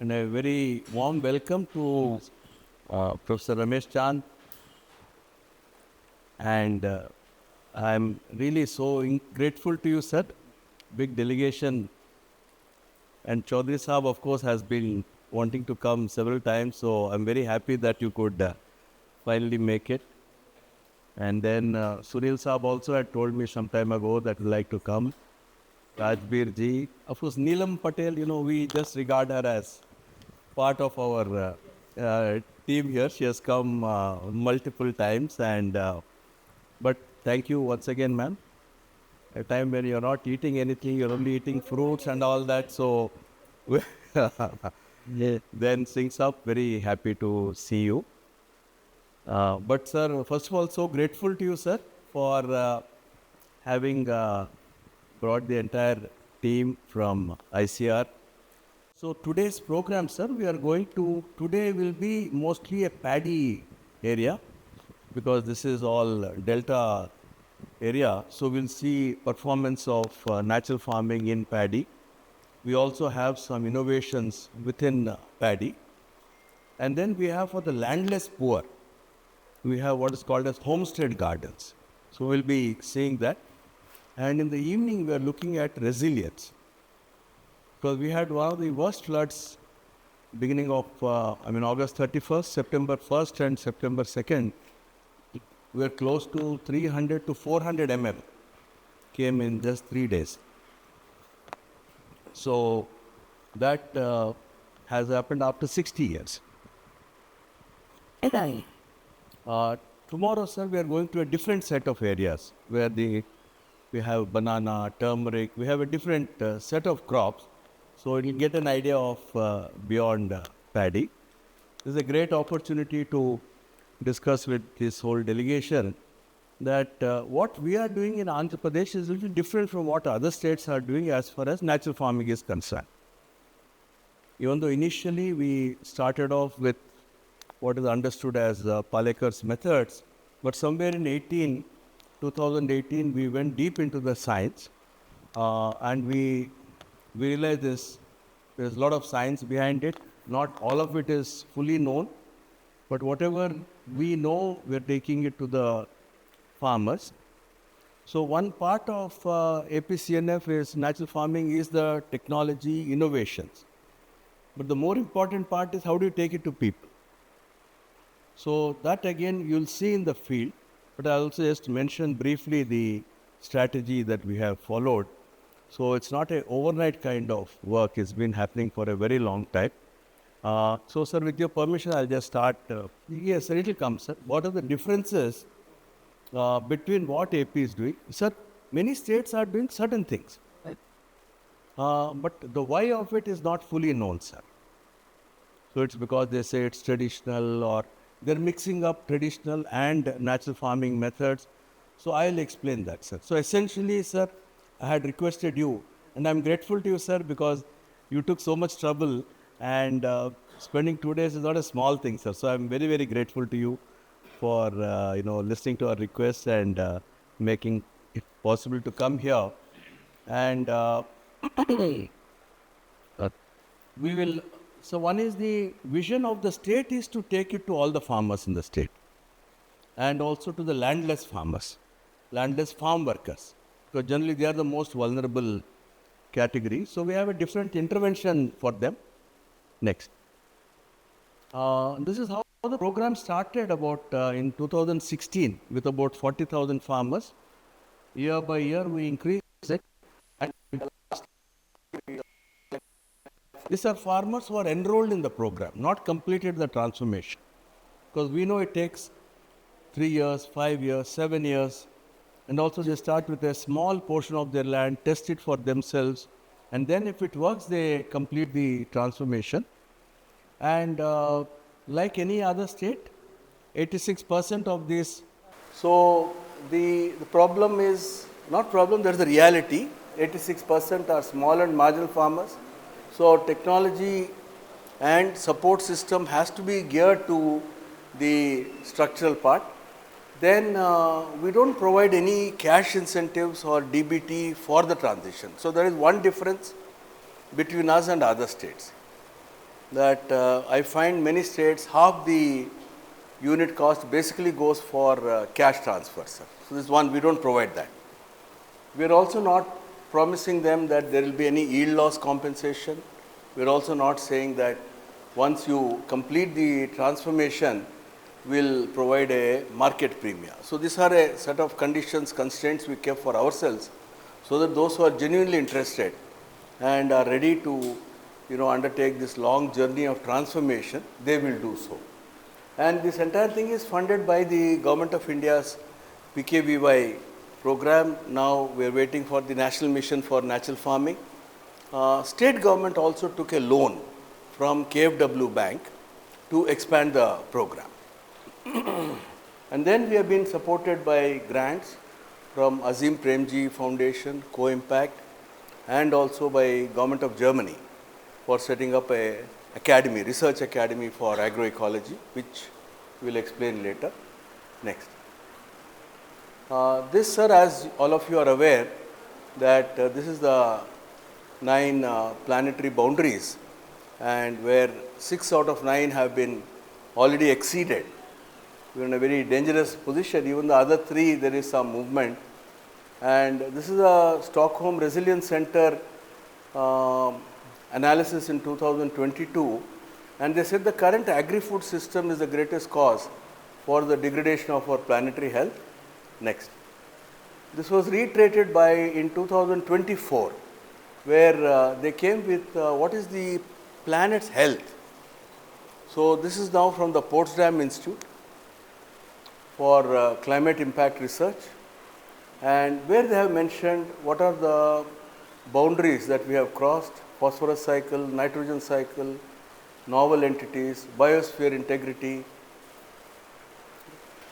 and a very warm welcome to Professor Ramesh Chand. And I'm really so grateful to you, sir. Big delegation. And Chaudhary Saab, of course, has been wanting to come several times. So I'm very happy that you could finally make it. And then Sunil Saab also had told me some time ago that he'd like to come. Rajbir ji. Of course, Neelam Patel, we just regard her as part of our team here. She has come multiple times. But thank you once again, ma'am. A time when you're not eating anything, you're only eating fruits and all that. So then things up. Very happy to see you. But sir, first of all, so grateful to you, sir, for having brought the entire team from ICR. So today's program, sir, today will be mostly a paddy area because this is all delta area. So we'll see performance of natural farming in paddy. We also have some innovations within paddy. And then we have for the landless poor, we have what is called as homestead gardens. So we'll be seeing that. And in the evening, we are looking at resilience. Because we had one of the worst floods beginning of, August 31st, September 1st and September 2nd. We were close to 300 to 400 mm came in just 3 days. So that has happened after 60 years. Tomorrow, sir, we are going to a different set of areas where we have banana, turmeric, we have a different set of crops. So you'll get an idea of beyond paddy. This is a great opportunity to discuss with this whole delegation that what we are doing in Andhra Pradesh is a little different from what other states are doing as far as natural farming is concerned. Even though initially we started off with what is understood as Palekar's methods, but somewhere in 2018, we went deep into the science and we realized there's a lot of science behind it. Not all of it is fully known, but whatever we know, we're taking it to the farmers. So one part of APCNF is natural farming is the technology innovations. But the more important part is how do you take it to people? So that again you'll see in the field, but I'll also just mention briefly the strategy that we have followed. So it's not an overnight kind of work. It's been happening for a very long time. So sir, with your permission, I'll just start. Yes, sir, it will come, sir. What are the differences between what AP is doing? Sir, many states are doing certain things. But the why of it is not fully known, sir. So it's because they say it's traditional or they're mixing up traditional and natural farming methods. So I'll explain that, sir. So essentially, sir, I had requested you, and I'm grateful to you, sir, because you took so much trouble and spending 2 days is not a small thing, sir. So I'm very, very grateful to you for, listening to our request and making it possible to come here. And we will... So one is the vision of the state is to take it to all the farmers in the state and also to the landless farmers, landless farm workers, because generally they are the most vulnerable category. So we have a different intervention for them. Next. This is how the program started about in 2016 with about 40,000 farmers. Year by year we increased it. And these are farmers who are enrolled in the program, not completed the transformation. Because we know it takes 3 years, 5 years, 7 years. And also they start with a small portion of their land, test it for themselves. And then if it works, they complete the transformation. And like any other state, 86% of this. So the problem is not problem, there's the reality. 86% are small and marginal farmers. So technology and support system has to be geared to the structural part. Then we don't provide any cash incentives or DBT for the transition. So there is one difference between us and other states. that I find many states half the unit cost basically goes for cash transfers. Sir. So this one we don't provide that. We are also not promising them that there will be any yield loss compensation. We are also not saying that once you complete the transformation, we'll provide a market premium. So these are a set of conditions, constraints we kept for ourselves, so that those who are genuinely interested and are ready to undertake this long journey of transformation, they will do so. And this entire thing is funded by the Government of India's PKVY program. Now we are waiting for the National Mission for Natural Farming. State government also took a loan from KFW Bank to expand the program. And then we have been supported by grants from Azim Premji Foundation, Co-Impact, and also by Government of Germany for setting up a academy, research academy for agroecology, which we will explain later. Next. This, sir, as all of you are aware, that this is the 9 planetary boundaries, and where 6 out of 9 have been already exceeded. We are in a very dangerous position. Even the other 3, there is some movement. And this is a Stockholm Resilience Center analysis in 2022, and they said the current agri-food system is the greatest cause for the degradation of our planetary health. Next. This was reiterated by in 2024, where they came with what is the planet's health. So this is now from the Potsdam Institute for climate impact research, and where they have mentioned what are the boundaries that we have crossed: phosphorus cycle, nitrogen cycle, novel entities, biosphere integrity,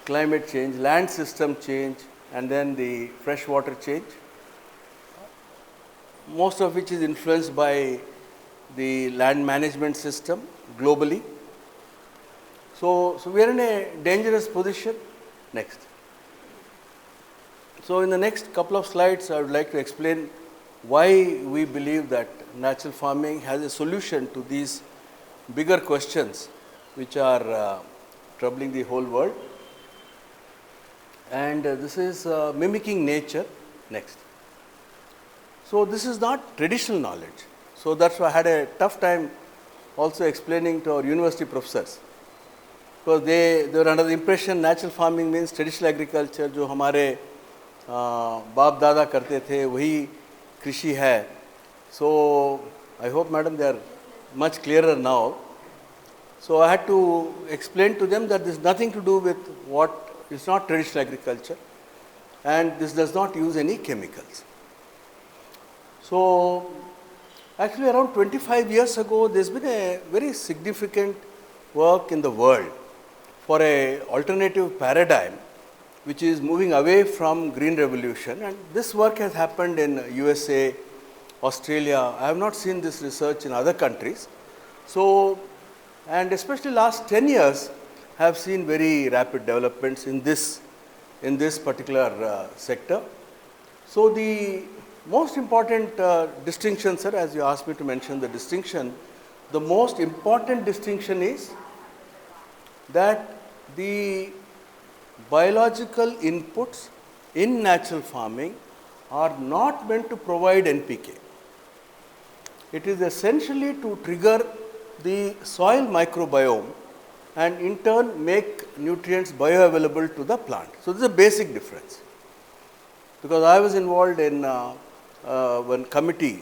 climate change, land system change, and then the freshwater change, most of which is influenced by the land management system globally. So we are in a dangerous position. Next. So in the next couple of slides, I would like to explain why we believe that natural farming has a solution to these bigger questions which are troubling the whole world. And this is mimicking nature. Next. So this is not traditional knowledge. So that's why I had a tough time also explaining to our university professors, because they were under the impression natural farming means traditional agriculture, जो हमारे बाप दादा करते थे वही कृषि है. So I hope, madam, they are much clearer now. So I had to explain to them that this is nothing to do with what is not traditional agriculture, and this does not use any chemicals. So actually around 25 years ago, there has been a very significant work in the world for an alternative paradigm which is moving away from green revolution, and this work has happened in USA, Australia. I have not seen this research in other countries. So, and especially last 10 years have seen very rapid developments in this particular sector. So the most important distinction, sir, as you asked me to mention the distinction, the most important distinction is that the biological inputs in natural farming are not meant to provide NPK. It is essentially to trigger the soil microbiome and in turn make nutrients bioavailable to the plant. So this is a basic difference. Because I was involved in one committee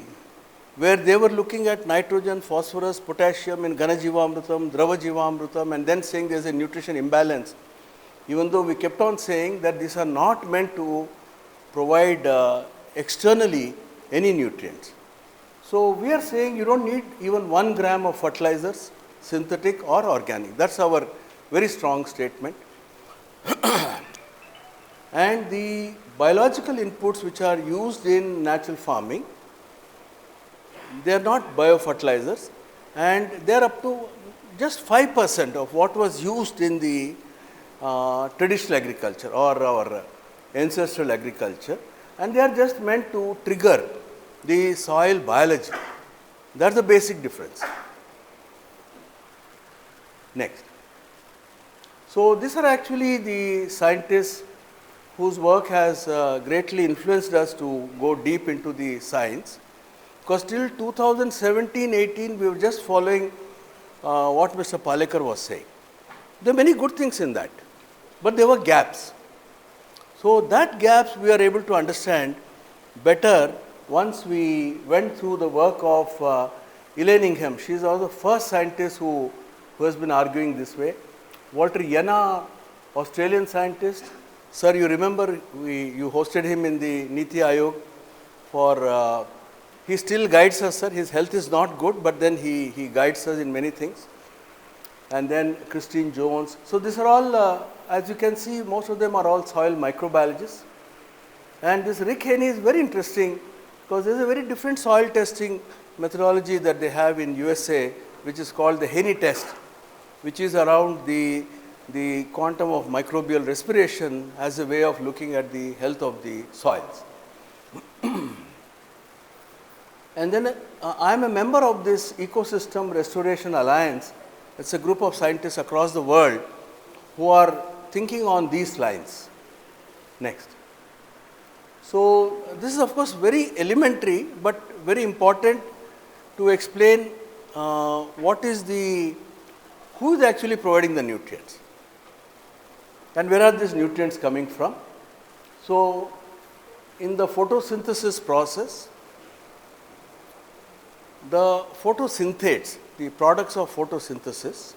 where they were looking at nitrogen, phosphorus, potassium in Ganajivamrutam, Dravajivamrutam, and then saying there is a nutrition imbalance, even though we kept on saying that these are not meant to provide externally any nutrients. So we are saying you don't need even 1 gram of fertilizers, synthetic or organic. That's our very strong statement. And the biological inputs which are used in natural farming, they are not biofertilizers, and they are up to just 5% of what was used in the traditional agriculture or our ancestral agriculture, and they are just meant to trigger the soil biology. That's the basic difference. Next. So, these are actually the scientists whose work has greatly influenced us to go deep into the science, because till 2017-18 we were just following what Mr. Palekar was saying. There are many good things in that, but there were gaps. So, that gaps we are able to understand better once we went through the work of Elaine Ingham. She is one of the first scientists who has been arguing this way. Walter Yana, Australian scientist. Sir, you remember you hosted him in the NITI Aaayog for, he still guides us, sir. His health is not good, but then he guides us in many things. And then Christine Jones. So, these are all, as you can see, most of them are all soil microbiologists. And this Rick Haney is very interesting, because there is a very different soil testing methodology that they have in USA, which is called the Haney test, which is around the quantum of microbial respiration as a way of looking at the health of the soils. And then I am a member of this Ecosystem Restoration Alliance. It's a group of scientists across the world who are thinking on these lines. Next. So, this is of course very elementary, but very important to explain who is actually providing the nutrients and where are these nutrients coming from. So, in the photosynthesis process, the photosynthates, the products of photosynthesis,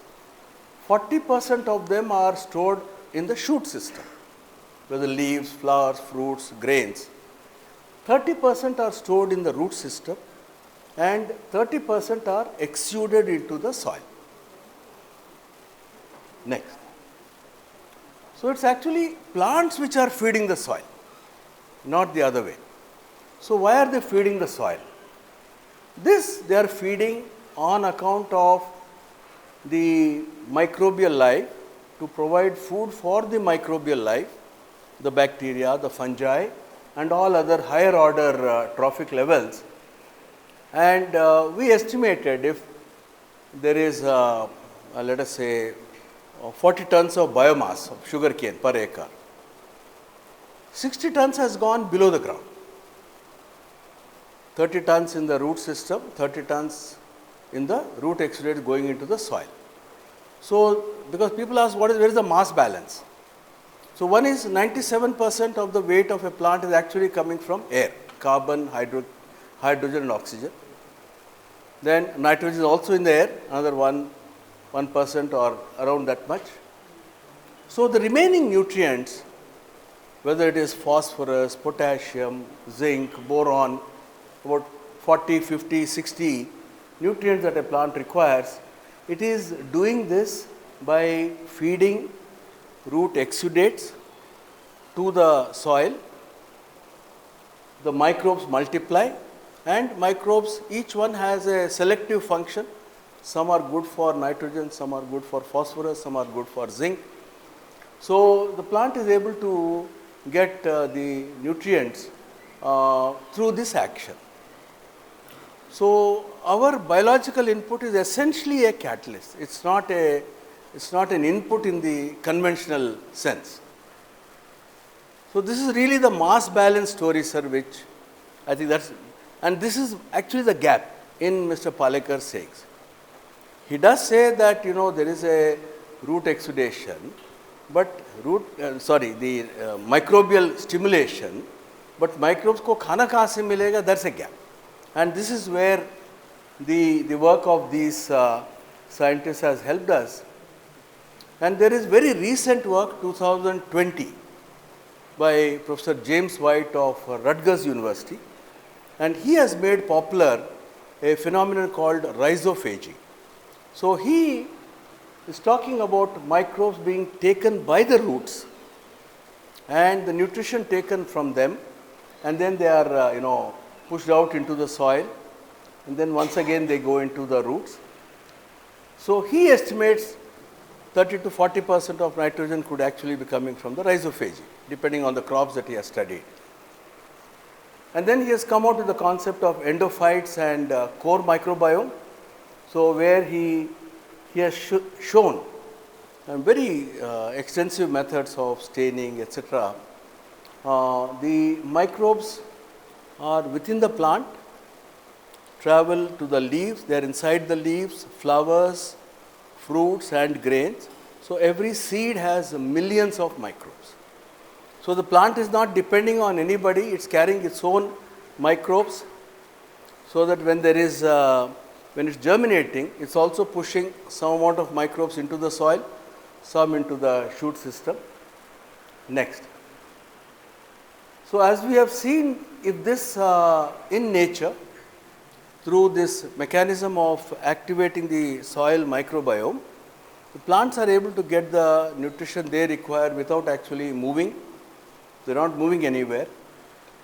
40% of them are stored in the shoot system, whether leaves, flowers, fruits, grains. 30% are stored in the root system and 30% are exuded into the soil. Next. So, it is actually plants which are feeding the soil, not the other way. So, why are they feeding the soil? This they are feeding on account of the microbial life, to provide food for the microbial life, the bacteria, the fungi and all other higher order trophic levels. And we estimated if there is let us say 40 tons of biomass of sugarcane per acre, 60 tons has gone below the ground, 30 tons in the root system, 30 tons in the root exudates going into the soil. So, because people ask where is the mass balance? So, one is 97% of the weight of a plant is actually coming from air, carbon, hydrogen and oxygen. Then nitrogen is also in the air, another 1% or around that much. So, the remaining nutrients, whether it is phosphorus, potassium, zinc, boron, about 40, 50, 60 nutrients that a plant requires, it is doing this by feeding root exudates to the soil. The microbes multiply, and microbes, each one has a selective function. Some are good for nitrogen, some are good for phosphorus, some are good for zinc. So, the plant is able to get the nutrients through this action. So, our biological input is essentially a catalyst. It's not an input in the conventional sense. So, this is really the mass balance story, sir, which I think and this is actually the gap in Mr. Palekar's sayings. He does say that there is a root exudation, but the microbial stimulation, but microbes ko khana kahan se milega, that's a gap. And this is where the work of these scientists has helped us. And there is very recent work, 2020, by Professor James White of Rutgers University, and he has made popular a phenomenon called rhizophagy. So, he is talking about microbes being taken by the roots and the nutrition taken from them, and then they are pushed out into the soil, and then once again they go into the roots. So, he estimates 30 to 40% of nitrogen could actually be coming from the rhizophagy, depending on the crops that he has studied. And then he has come out with the concept of endophytes and core microbiome. So, where he he has shown very extensive methods of staining, etc. The microbes are within the plant, travel to the leaves, they are inside the leaves, flowers, fruits and grains. So, every seed has millions of microbes. So, the plant is not depending on anybody, it is carrying its own microbes, so that when there is when it is germinating, it is also pushing some amount of microbes into the soil, some into the shoot system. Next. So, as we have seen, if this in nature, through this mechanism of activating the soil microbiome, the plants are able to get the nutrition they require without actually moving, they are not moving anywhere.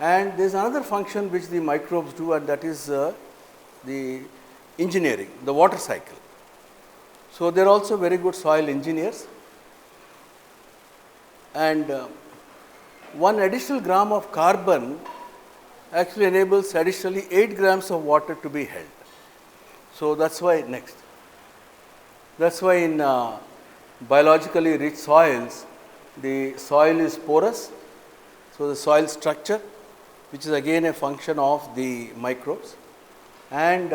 And there is another function which the microbes do, and that is the engineering, the water cycle. So, they are also very good soil engineers, and 1 additional gram of carbon actually enables additionally 8 grams of water to be held. So, that is why next. That is why in biologically rich soils, the soil is porous. So, the soil structure, which is again a function of the microbes, and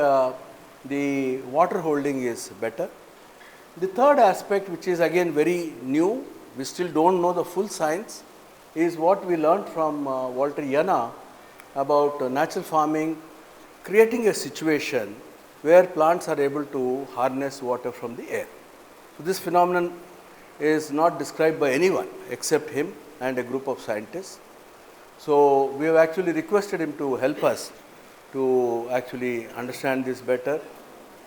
the water holding is better. The third aspect, which is again very new, we still do not know the full science, is what we learned from Walter Jena about natural farming, creating a situation where plants are able to harness water from the air. So, this phenomenon is not described by anyone except him and a group of scientists. So, we have actually requested him to help us to actually understand this better,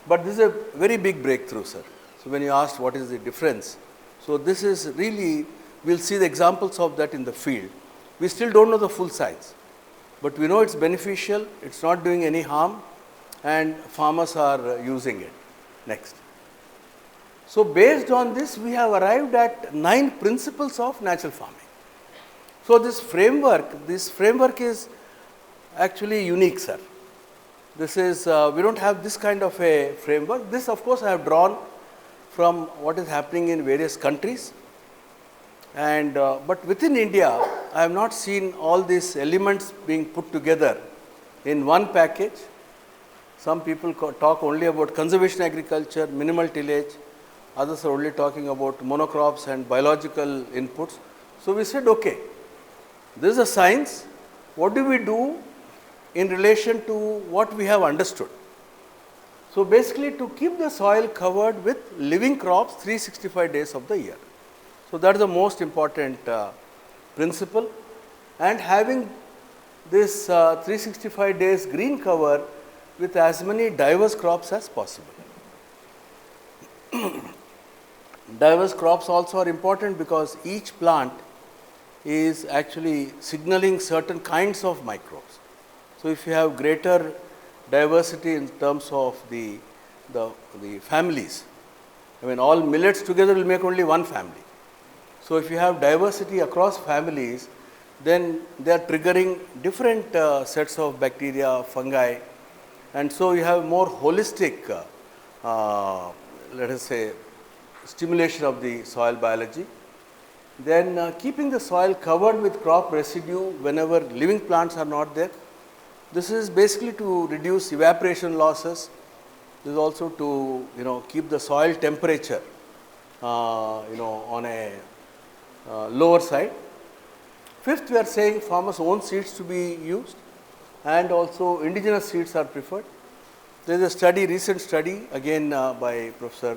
but this is a very big breakthrough, sir. So, when you asked what is the difference, so this is really, we will see the examples of that in the field. We still do not know the full science, but we know it is beneficial, it is not doing any harm, and farmers are using it. Next. So, based on this, we have arrived at 9 principles of natural farming. So, this framework is actually unique, sir. This is, we do not have this kind of a framework. This of course, I have drawn from what is happening in various countries, and but within India, I have not seen all these elements being put together in one package. Some people talk only about conservation agriculture, minimal tillage, others are only talking about monocrops and biological inputs. So, we said, okay, this is a science, what do we do in relation to what we have understood? So, basically to keep the soil covered with living crops 365 days of the year. So, that is the most important principle, and having this 365 days green cover with as many diverse crops as possible. Diverse crops also are important because each plant is actually signaling certain kinds of microbes. So, if you have greater diversity in terms of the families, I mean all millets together will make only one family. So, if you have diversity across families, then they are triggering different sets of bacteria, fungi, and so you have more holistic let us say stimulation of the soil biology. Then keeping the soil covered with crop residue whenever living plants are not there. This is basically to reduce evaporation losses. This is also to keep the soil temperature on a lower side. Fifth, we are saying farmers' own seeds to be used, and also indigenous seeds are preferred. There is a study, recent study again by Professor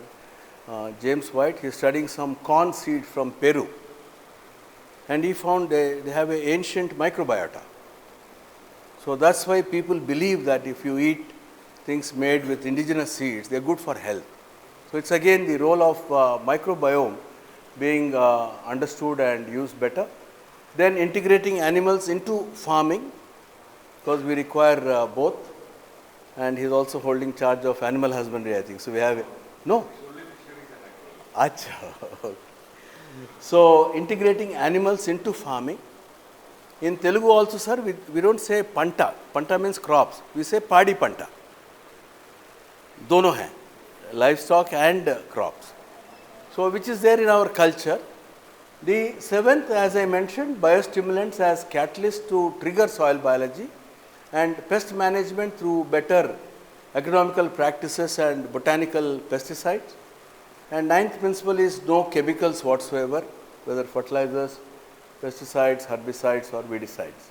James White. He is studying some corn seed from Peru, and he found they have an ancient microbiota. So, that is why people believe that if you eat things made with indigenous seeds, they are good for health. So, it is again the role of microbiome being understood and used better. Then integrating animals into farming, because we require both, and he is also holding charge of animal husbandry, I think. So, we have no. Achha. So, integrating animals into farming. In Telugu also, sir, we do not say panta. Panta means crops. We say padi panta. Dono hai. livestock and crops. So, which is there in our culture. The seventh, as I mentioned, biostimulants as catalyst to trigger soil biology and pest management through better agronomical practices and botanical pesticides. And ninth principle is no chemicals whatsoever, whether fertilizers, pesticides, herbicides or weedicides.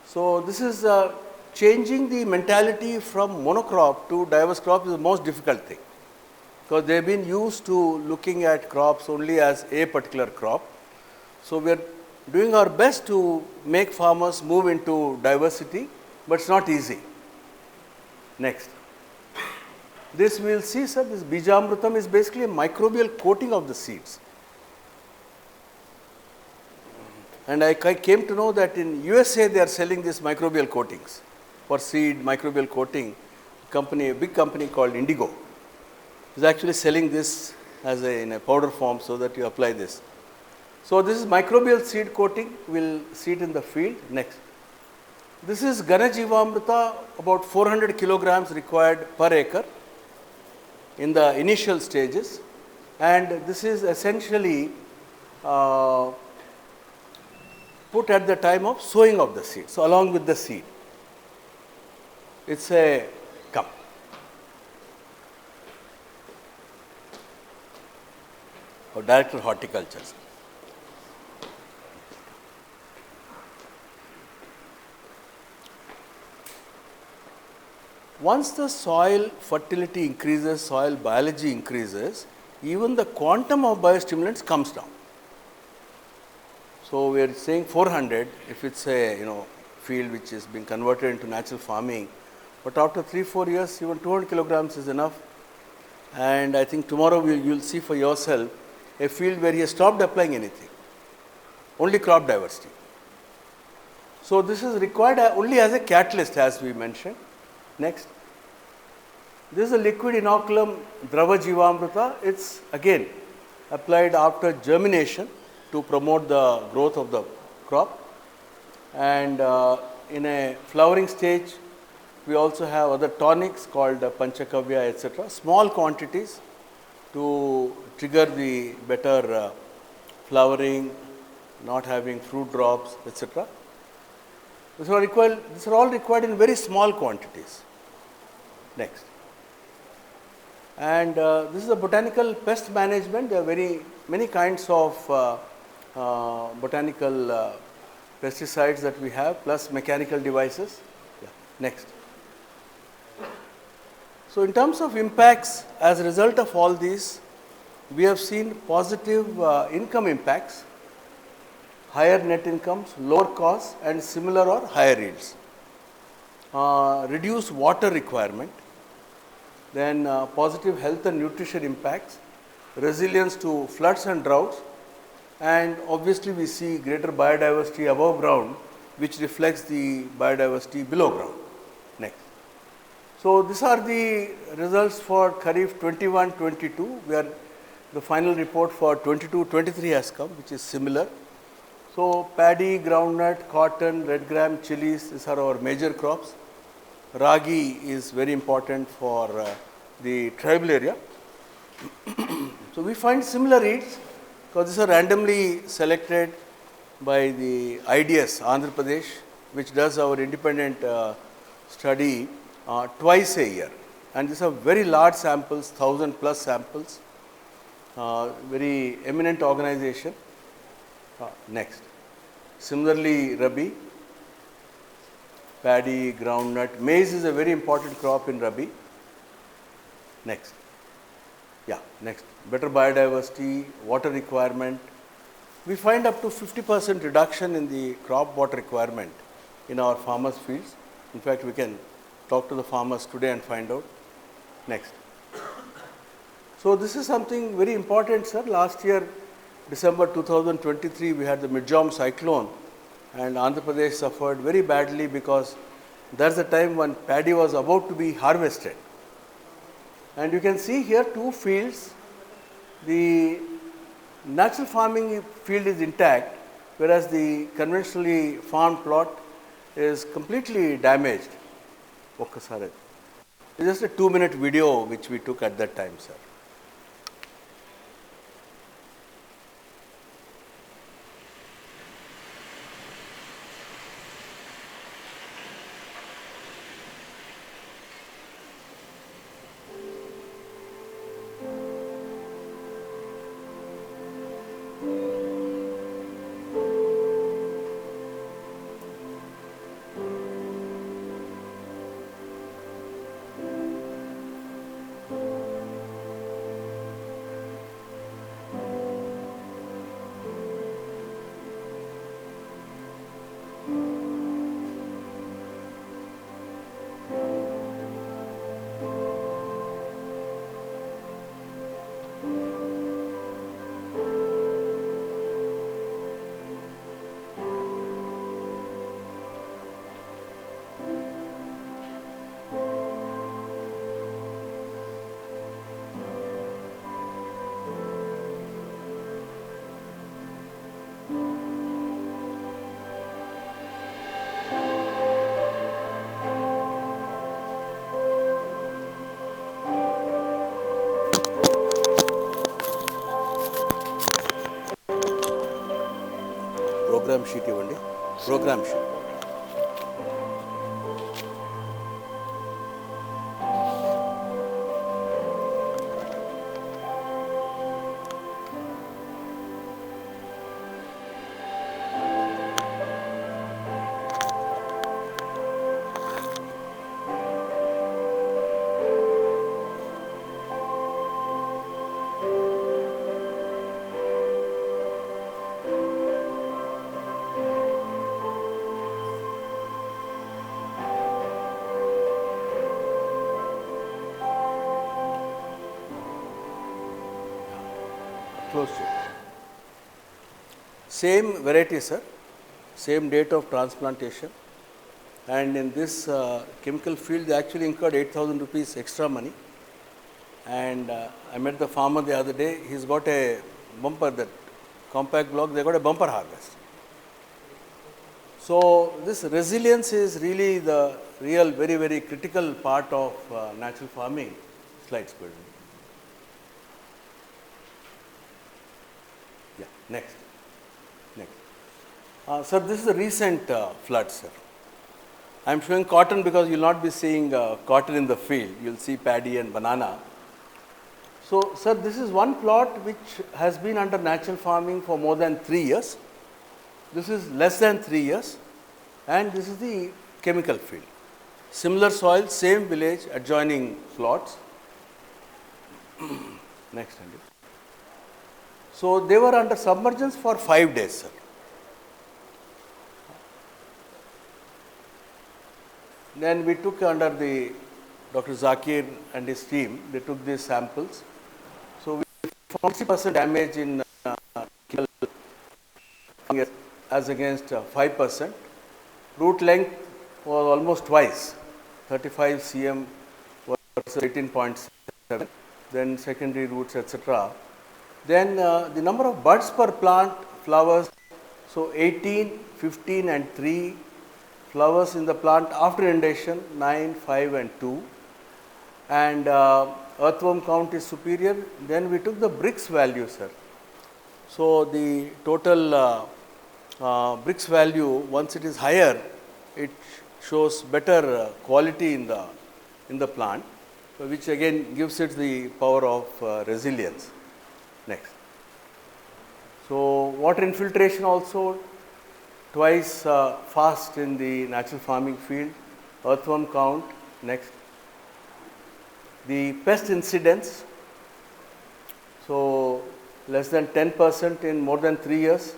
So, this is changing the mentality from monocrop to diverse crop is the most difficult thing, because they have been used to looking at crops only as a particular crop. So, we are doing our best to make farmers move into diversity, but it is not easy. Next. This we will see, sir, this Bijamrutam is basically a microbial coating of the seeds. And I came to know that in USA they are selling these microbial coatings for seed microbial coating. A big company called Indigo is actually selling this as in a powder form, so that you apply this. So, this is microbial seed coating, we will see it in the field. Next. This is Ganajivamrita, about 400 kilograms required per acre in the initial stages, and this is essentially put at the time of sowing of the seed. So, along with the seed, it is a come. Or Director Horticulture. Once the soil fertility increases, soil biology increases, even the quantum of biostimulants comes down. So, we are saying 400 if it is a field which is being converted into natural farming, but after 3-4 years even 200 kilograms is enough. And I think tomorrow you will see for yourself a field where he has stopped applying anything, only crop diversity. So, this is required only as a catalyst, as we mentioned. Next. This is a liquid inoculum Drava Jivamrita. It is again applied after germination to promote the growth of the crop, and in a flowering stage we also have other tonics called Panchakavya, etc., small quantities to trigger the better flowering, not having fruit drops, etc. These are all required in very small quantities. Next. And this is a botanical pest management. There are many kinds of botanical pesticides that we have, plus mechanical devices. Yeah. Next. So, in terms of impacts, as a result of all these, we have seen positive income impacts, higher net incomes, lower costs and similar or higher yields. Reduced water requirement, then positive health and nutrition impacts, resilience to floods and droughts, and obviously we see greater biodiversity above ground, which reflects the biodiversity below ground. Next. So, these are the results for Kharif 21-22, the final report for 22-23 has come, which is similar. So, paddy, groundnut, cotton, red gram, chilies, these are our major crops. Ragi is very important for the tribal area. So, we find similar yields, because these are randomly selected by the IDS, Andhra Pradesh, which does our independent study twice a year, and these are very large samples, 1000 plus samples, very eminent organization. Next. Similarly, Rabi, paddy, groundnut, maize is a very important crop in Rabi. Next. Yeah, next. Better biodiversity, water requirement. We find up to 50% reduction in the crop water requirement in our farmers' fields. In fact, we can talk to the farmers today and find out. Next. So, this is something very important, sir. Last year, December 2023, we had the Midjam cyclone, and Andhra Pradesh suffered very badly, because that's the time when paddy was about to be harvested. And you can see here two fields. The natural farming field is intact, whereas the conventionally farmed plot is completely damaged. Just a 2-minute video which we took at that time, sir. Program sheet ఇవ్వండి. Program sheet. Close to it. Same variety, sir, same date of transplantation, and in this chemical field they actually incurred 8,000 rupees extra money. And I met the farmer the other day. He's got a bumper, that compact block, they got a bumper harvest. So this resilience is really the real very, very critical part of natural farming. Slides, please. Yeah, next. Sir, this is a recent flood, sir. I am showing cotton because you will not be seeing cotton in the field. You will see paddy and banana. So, sir, this is one plot which has been under natural farming for more than 3 years. This is less than 3 years, and this is the chemical field. Similar soil, same village, adjoining plots. Next, Andy. So they were under submergence for 5 days, sir. Then we took under the Dr. Zakir and his team, they took these samples. So we found 60% damage in as against 5%. Root length was almost twice, 35 cm versus 18.7. Then secondary roots, etc. Then the number of buds per plant, flowers, so 18, 15 and 3 flowers in the plant after inundation, 9, 5 and 2. And earthworm count is superior. Then we took the bricks value, sir. So the total bricks value, once it is higher, it shows better quality in the plant, which again gives it the power of resilience. Next. So water infiltration also twice fast in the natural farming field. Earthworm count. Next. The pest incidence. So less than 10% in more than 3 years,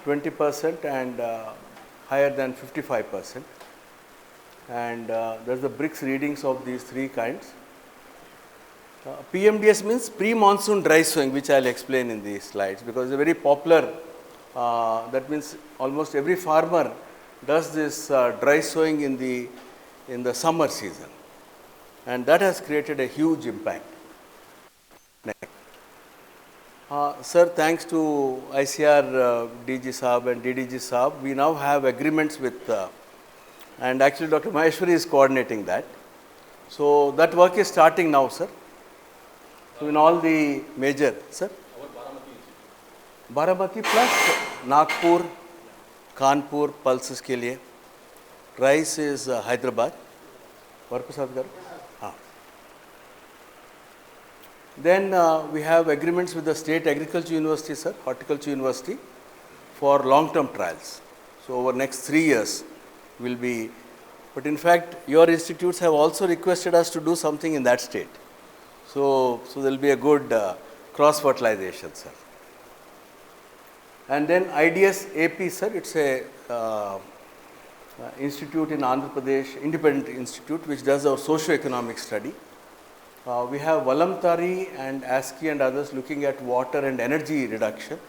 20% and higher than 55%. And there's the bricks readings of these 3 kinds. PMDS means pre-monsoon dry sowing, which I'll explain in these slides, because it's a very popular, that means almost every farmer does this dry sowing in the summer season, and that has created a huge impact. Next. Sir, thanks to ICR DG Saab and DDG Saab, we now have agreements with, and actually Dr. Maheshwari is coordinating that, So that work is starting now, sir. So in all the major, sir. Baramati plus Nagpur, Kanpur, pulses के लिए. Rice is Hyderabad. Varprasad garu. Then we have agreements with the State Agriculture University, sir, Horticulture University, for long-term trials. So over next 3 years will be, but in fact your institutes have also requested us to do something in that state. So there will be a good cross-fertilization, sir. And then IDS AP, sir, it's a institute in Andhra Pradesh, independent institute, which does our socio-economic study. We have Valamtari and ASCII and others looking at water and energy reduction,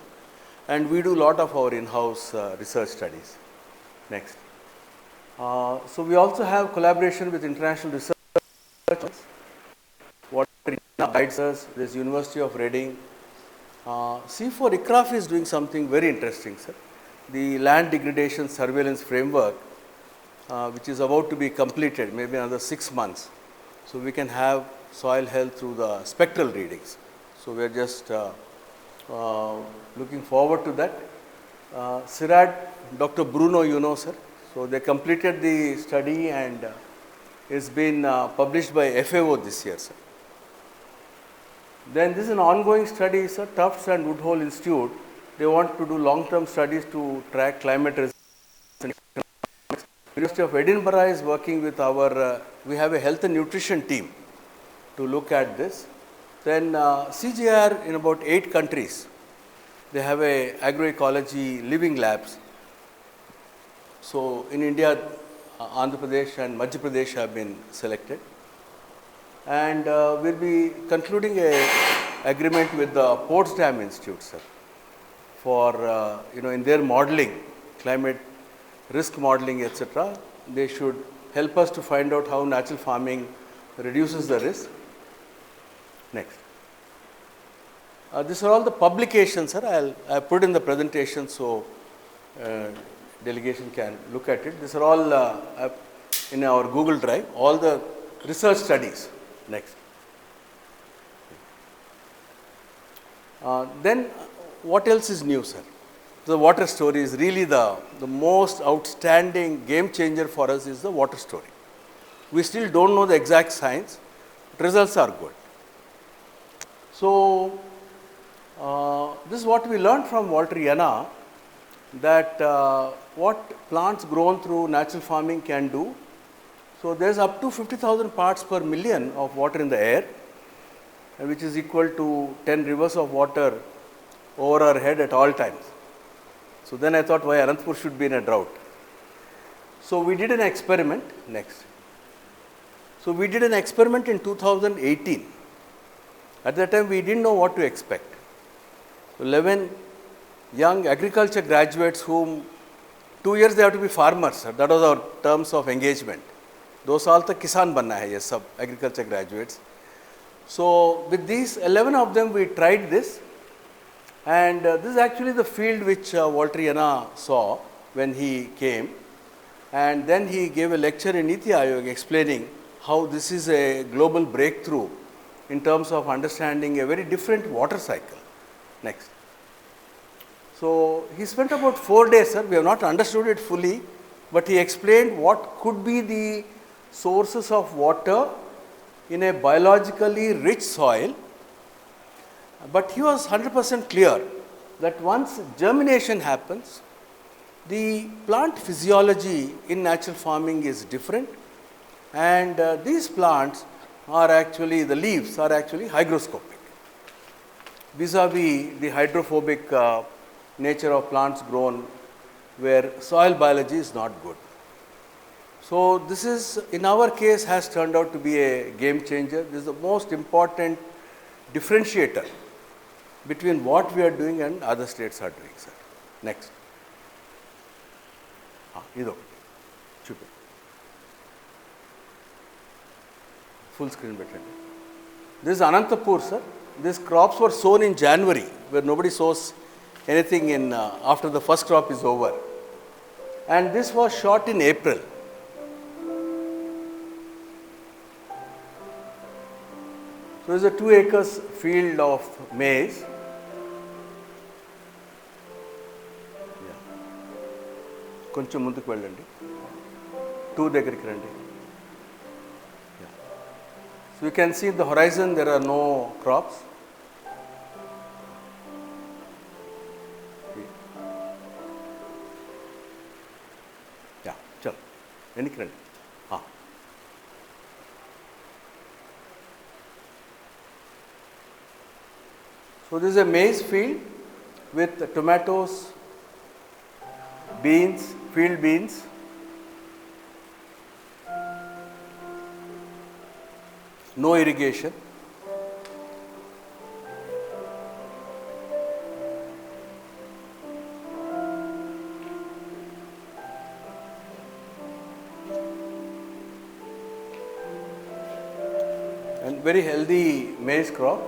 and we do a lot of our in-house research studies. Next. So we also have collaboration with international research. Water guides us, there's University of Reading. C4 ICRAF is doing something very interesting, sir. The land degradation surveillance framework, which is about to be completed, maybe another 6 months. So we can have soil health through the spectral readings. So we are just looking forward to that. CIRAD, Dr. Bruno, you know, sir. So they completed the study and it's been published by FAO this year, sir. Then this is an ongoing study, sir. Tufts and Woodhull Institute, they want to do long-term studies to track climate resilience. University of Edinburgh is working with our, we have a health and nutrition team to look at this. Then CGR in about 8 countries, they have a agroecology living labs. So in India, Andhra Pradesh and Madhya Pradesh have been selected. And we'll be concluding a agreement with the Potsdam Institute, sir, for, in their modeling, climate risk modeling, etc. They should help us to find out how natural farming reduces the risk. Next. These are all the publications, sir. I'll put in the presentation so delegation can look at it. These are all in our Google Drive, all the research studies. Next. Then what else is new, sir? The water story is really the most outstanding game changer for us is the water story. We still don't know the exact science, but results are good. So this is what we learned from Walter Yana, that what plants grown through natural farming can do. So there's up to 50,000 parts per million of water in the air, which is equal to 10 rivers of water over our head at all times. So then I thought, why Anantapur should be in a drought. So we did an experiment. Next. So we did an experiment in 2018. At that time, we didn't know what to expect. 11 young agriculture graduates whom 2 years they have to be farmers. That was our terms of engagement. 2 साल तक किसान बनना है ये सब agriculture graduates. So with these 11 of them, we tried this. And this is actually the field which Walter Yana saw when he came. And then he gave a lecture in NITI Aaayog explaining how this is a global breakthrough in terms of understanding a very different water cycle. Next. So he spent about 4 days, sir. We have not understood it fully, but he explained what could be the sources of water in a biologically rich soil. But he was 100% clear that once germination happens, the plant physiology in natural farming is different, and these plants are actually, the leaves are actually hygroscopic, vis-a-vis the hydrophobic nature of plants grown where soil biology is not good. So this is, in our case, has turned out to be a game changer. This is the most important differentiator between what we are doing and other states are doing, sir. Next. Full screen better. This is Anantapur, sir. These crops were sown in January, where nobody sows anything in after the first crop is over. And this was shot in April. So, this is a 2 acres field of maize. కొంచెం ముందుకు వెళ్ళండి 2 దగ్గరికి రండి. So you can see in the horizon there are no crops. Yeah, chalo. Any credit? So this is a maize field with tomatoes, beans, field beans. No irrigation. And very healthy maize crop.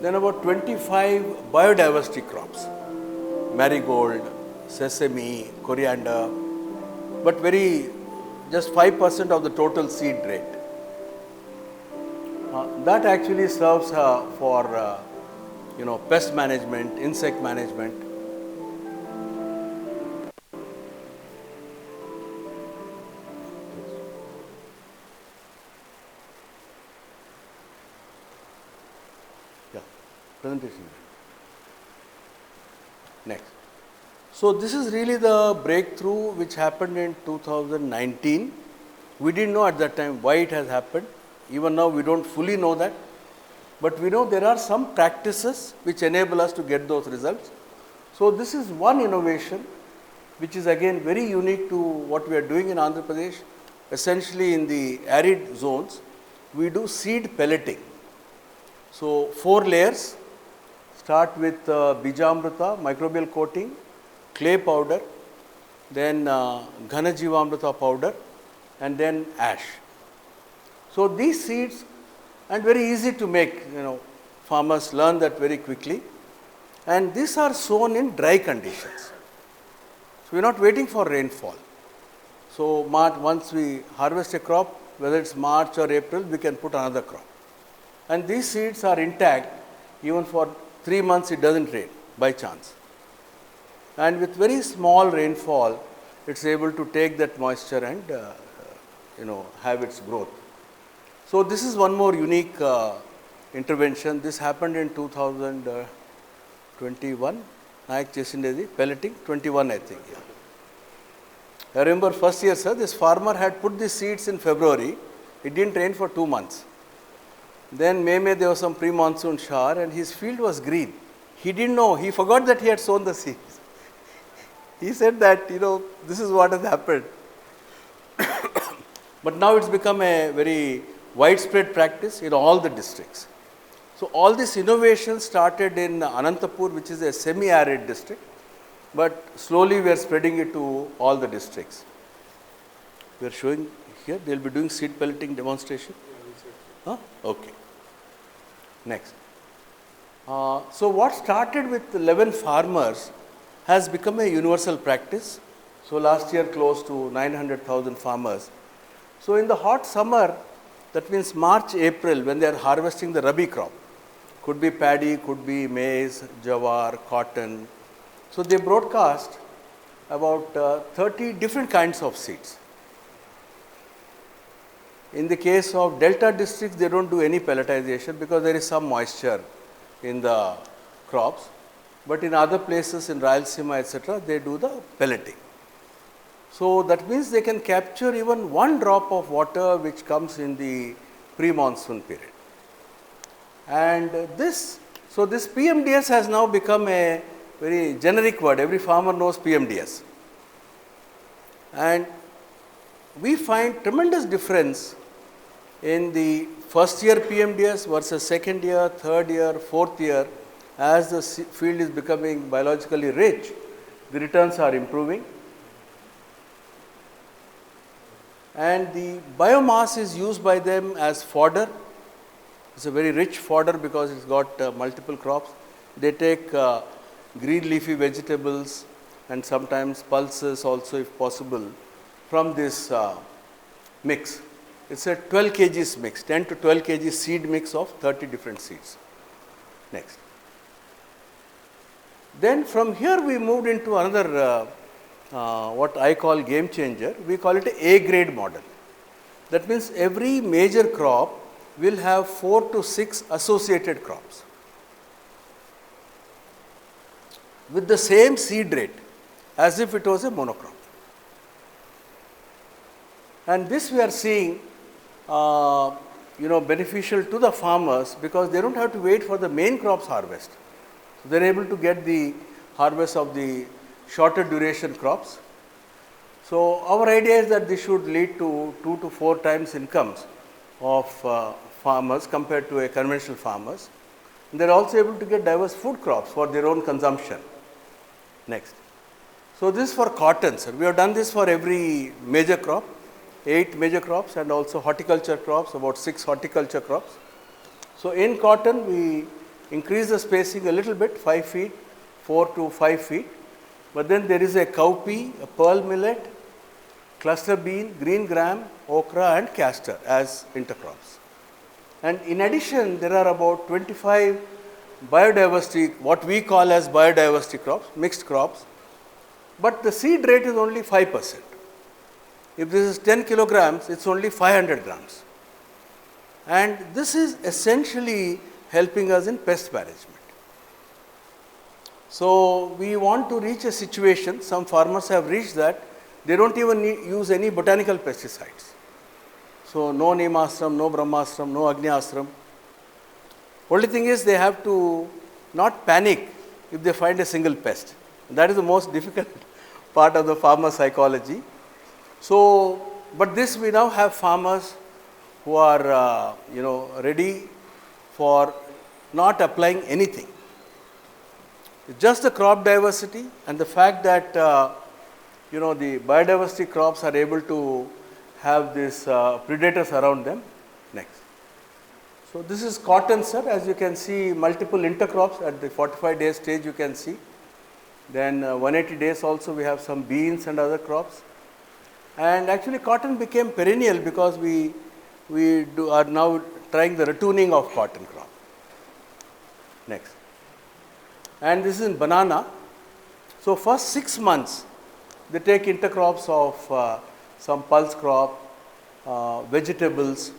Then about 25 biodiversity crops, marigold, sesame, coriander, but just 5% of the total seed rate. That actually serves for pest management, insect management. Presentation. Next. So this is really the breakthrough which happened in 2019. We didn't know at that time why it has happened. Even now we don't fully know that. But we know there are some practices which enable us to get those results. So this is one innovation which is again very unique to what we are doing in Andhra Pradesh. Essentially in the arid zones, we do seed pelleting. So 4 layers. Start with Bijamrita, microbial coating, clay powder, then Ghana Jivamrita powder, and then ash. So these seeds, and very easy to make, farmers learn that very quickly. And these are sown in dry conditions. So we are not waiting for rainfall. So once we harvest a crop, whether it's March or April, we can put another crop. And these seeds are intact even for 3 months. It doesn't rain by chance, and with very small rainfall it's able to take that moisture and have its growth. So this is one more unique intervention. This happened in 2021. Nayak chesindedi pelleting 21, I think. Yeah. I remember first year, sir, this farmer had put the seeds in February. It didn't rain for 2 months. Then May there was some pre-monsoon shower and his field was green. He didn't know, he forgot that he had sown the seeds. He said that, this is what has happened. But now it's become a very widespread practice in all the districts. So all this innovation started in Anantapur, which is a semi-arid district, but slowly we are spreading it to all the districts. We are showing here, they will be doing seed pelleting demonstration. Huh? Okay. Next. So what started with 11 farmers has become a universal practice. So last year close to 900,000 farmers. So in the hot summer, that means March, April, when they are harvesting the rabi crop, could be paddy, could be maize, jawar, cotton. So they broadcast about 30 different kinds of seeds. In the case of delta districts, they don't do any pelletization because there is some moisture in the crops. But in other places in Rayalaseema, etc., they do the pelleting. So that means they can capture even 1 drop of water which comes in the pre-monsoon period. And this PMDS has now become a very generic word. Every farmer knows PMDS. And we find tremendous difference in the first year PMDS versus second year, third year, fourth year, as the field is becoming biologically rich, the returns are improving. And the biomass is used by them as fodder. It's a very rich fodder because it's got multiple crops. They take green leafy vegetables and sometimes pulses also if possible from this mix. It's a 12 kgs mix, 10 to 12 kg seed mix of 30 different seeds. Next. Then from here we moved into another what I call game changer. We call it a grade model. That means every major crop will have 4 to 6 associated crops with the same seed rate as if it was a monocrop. And this we are seeing beneficial to the farmers because they don't have to wait for the main crops harvest. So they are able to get the harvest of the shorter duration crops. So our idea is that this should lead to 2 to 4 times incomes of farmers compared to a conventional farmers. And they are also able to get diverse food crops for their own consumption. Next. So this is for cotton, sir. We have done this for every major crop, 8 major crops and also horticulture crops, about 6 horticulture crops. So in cotton we increase the spacing a little bit, 5 feet, 4 to 5 feet. But then there is a cowpea, a pearl millet, cluster bean, green gram, okra and castor as intercrops. And in addition, there are about 25 biodiversity, what we call as biodiversity crops, mixed crops, but the seed rate is only 5%. If this is 10 kilograms, it's only 500 grams. And this is essentially helping us in pest management. So we want to reach a situation, some farmers have reached that, they don't even use any botanical pesticides. So no Neemastram, no Brahmastram, no Agnyastram. Only thing is they have to not panic if they find a single pest. That is the most difficult part of the farmer psychology. So, but this we now have farmers who are ready for not applying anything. Just the crop diversity and the fact that the biodiversity crops are able to have these predators around them. Next. So this is cotton, sir. As you can see, multiple intercrops at the 45 days stage you can see. Then 180 days also we have some beans and other crops. And actually cotton became perennial because we are now trying the retooning of cotton crop. Next. And this is in banana. So first 6 months they take intercrops of some pulse crop, vegetables.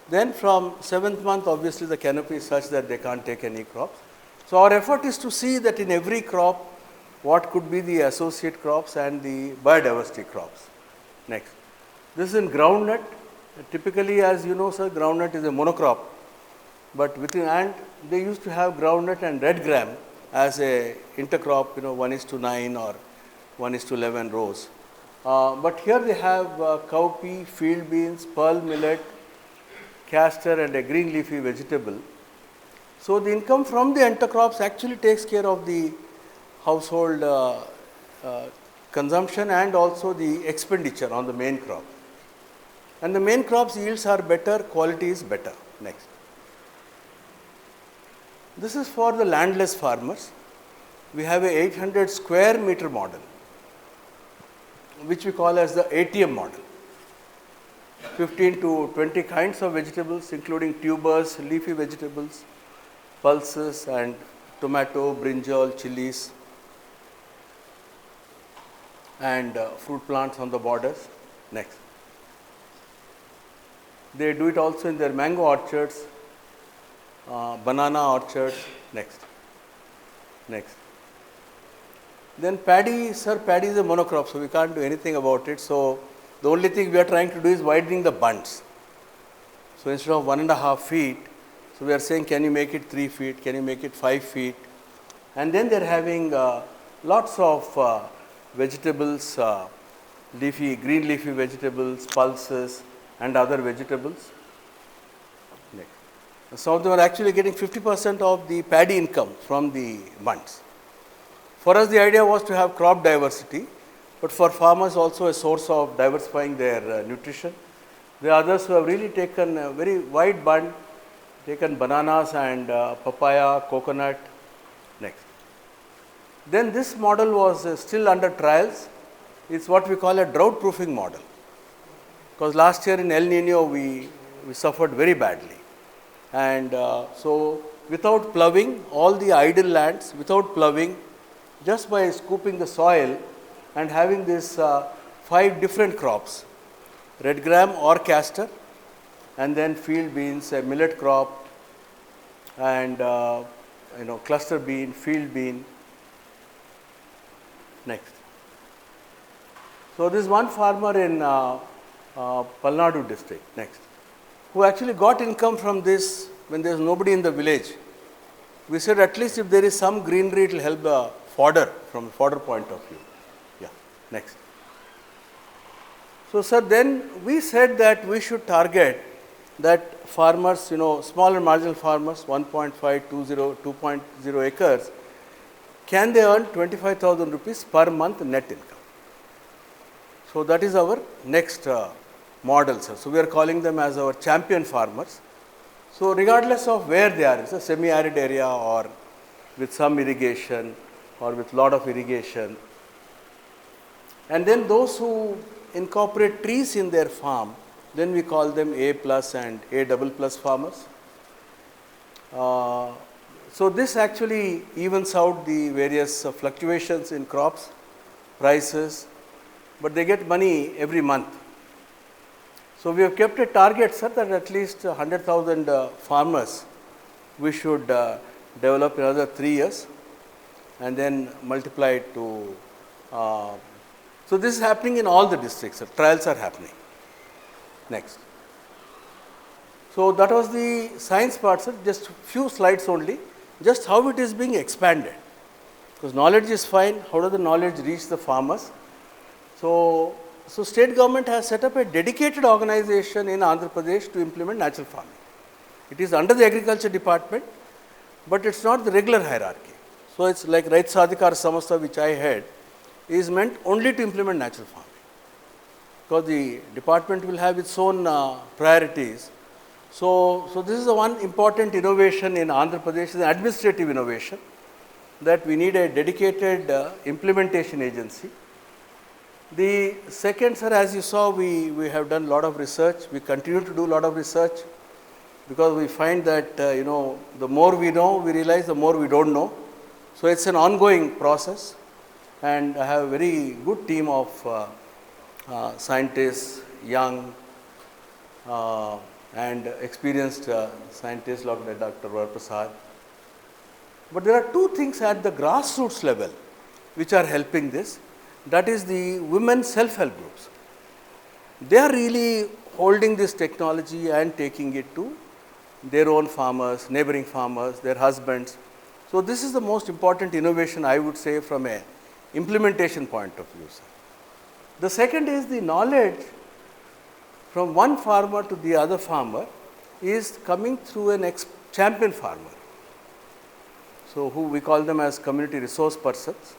Then from 7th month obviously the canopy is such that they can't take any crops. So our effort is to see that in every crop what could be the associate crops and the biodiversity crops. Next. This is in groundnut. Typically, as you know, sir, groundnut is a monocrop. But within, and they used to have groundnut and red gram as a intercrop, 1:9 or 1:11 rows. But here they have cowpea, field beans, pearl millet, castor and a green leafy vegetable. So the income from the intercrops actually takes care of the household consumption and also the expenditure on the main crop. And the main crops yields are better, quality is better. Next. This is for the landless farmers. We have a 800 square meter model, which we call as the ATM model. 15 to 20 kinds of vegetables, including tubers, leafy vegetables, pulses and tomato, brinjal, chilies, and fruit plants on the borders. Next. They do it also in their mango orchards, banana orchards. Next. Next. Then paddy, sir, paddy is a monocrop, so we can't do anything about it. So the only thing we are trying to do is widening the bunds. So instead of 1.5 feet, so we are saying, can you make it 3 feet? Can you make it 5 feet? And then they are having lots of vegetables, green leafy vegetables, pulses and other vegetables. Some of them are actually getting 50% of the paddy income from the bunds. For us, the idea was to have crop diversity, but for farmers also a source of diversifying their nutrition. There are others who have really taken a very wide bund, taken bananas and papaya, coconut. Next. Then this model was still under trials. It's what we call a drought proofing model. Because last year in El Nino we suffered very badly. And so without ploughing, all the idle lands, without ploughing, just by scooping the soil and having these 5 different crops, red gram or castor, and then field beans, a millet crop, and cluster bean, field bean. Next. So this one farmer in Palnadu district, next, who actually got income from this when there was nobody in the village. We said at least if there is some greenery, it will help the fodder from a fodder point of view. Yeah, next. So, sir, then we said that we should target that farmers, smaller marginal farmers, 1.5, 2.0 acres, can they earn 25,000 rupees per month net income? So, that is our next model, sir. So, we are calling them as our champion farmers. So, regardless of where they are, it's a semi-arid area or with some irrigation or with lot of irrigation. And then those who incorporate trees in their farm, then we call them A plus and A double plus farmers. So, this actually evens out the various fluctuations in crops, prices, but they get money every month. So, we have kept a target, sir, that at least 100,000 farmers we should develop in another 3 years and then multiply it to. So, this is happening in all the districts, sir. Trials are happening. Next. So, that was the science part, sir. Just few slides only, just how it is being expanded. Because knowledge is fine, how does the knowledge reach the farmers? So, state government has set up a dedicated organization in Andhra Pradesh to implement natural farming. It is under the agriculture department, but it's not the regular hierarchy. So, it's like RySS Adhikar Samastha, which I had, is meant only to implement natural farming. Because the department will have its own priorities. So, this is the one important innovation in Andhra Pradesh, is an administrative innovation, that we need a dedicated implementation agency. The second, sir, as you saw, we have done a lot of research. We continue to do a lot of research because we find that, the more we know, we realize the more we don't know. So, it's an ongoing process, and I have a very good team of scientists, young and experienced scientists like Dr. Varaprasad. But there are two things at the grassroots level which are helping this. That is the women self-help groups. They are really holding this technology and taking it to their own farmers, neighboring farmers, their husbands. So, this is the most important innovation, I would say, from a implementation point of view, sir. The second is the knowledge from one farmer to the other farmer is coming through an champion farmer. So, who we call them as community resource persons.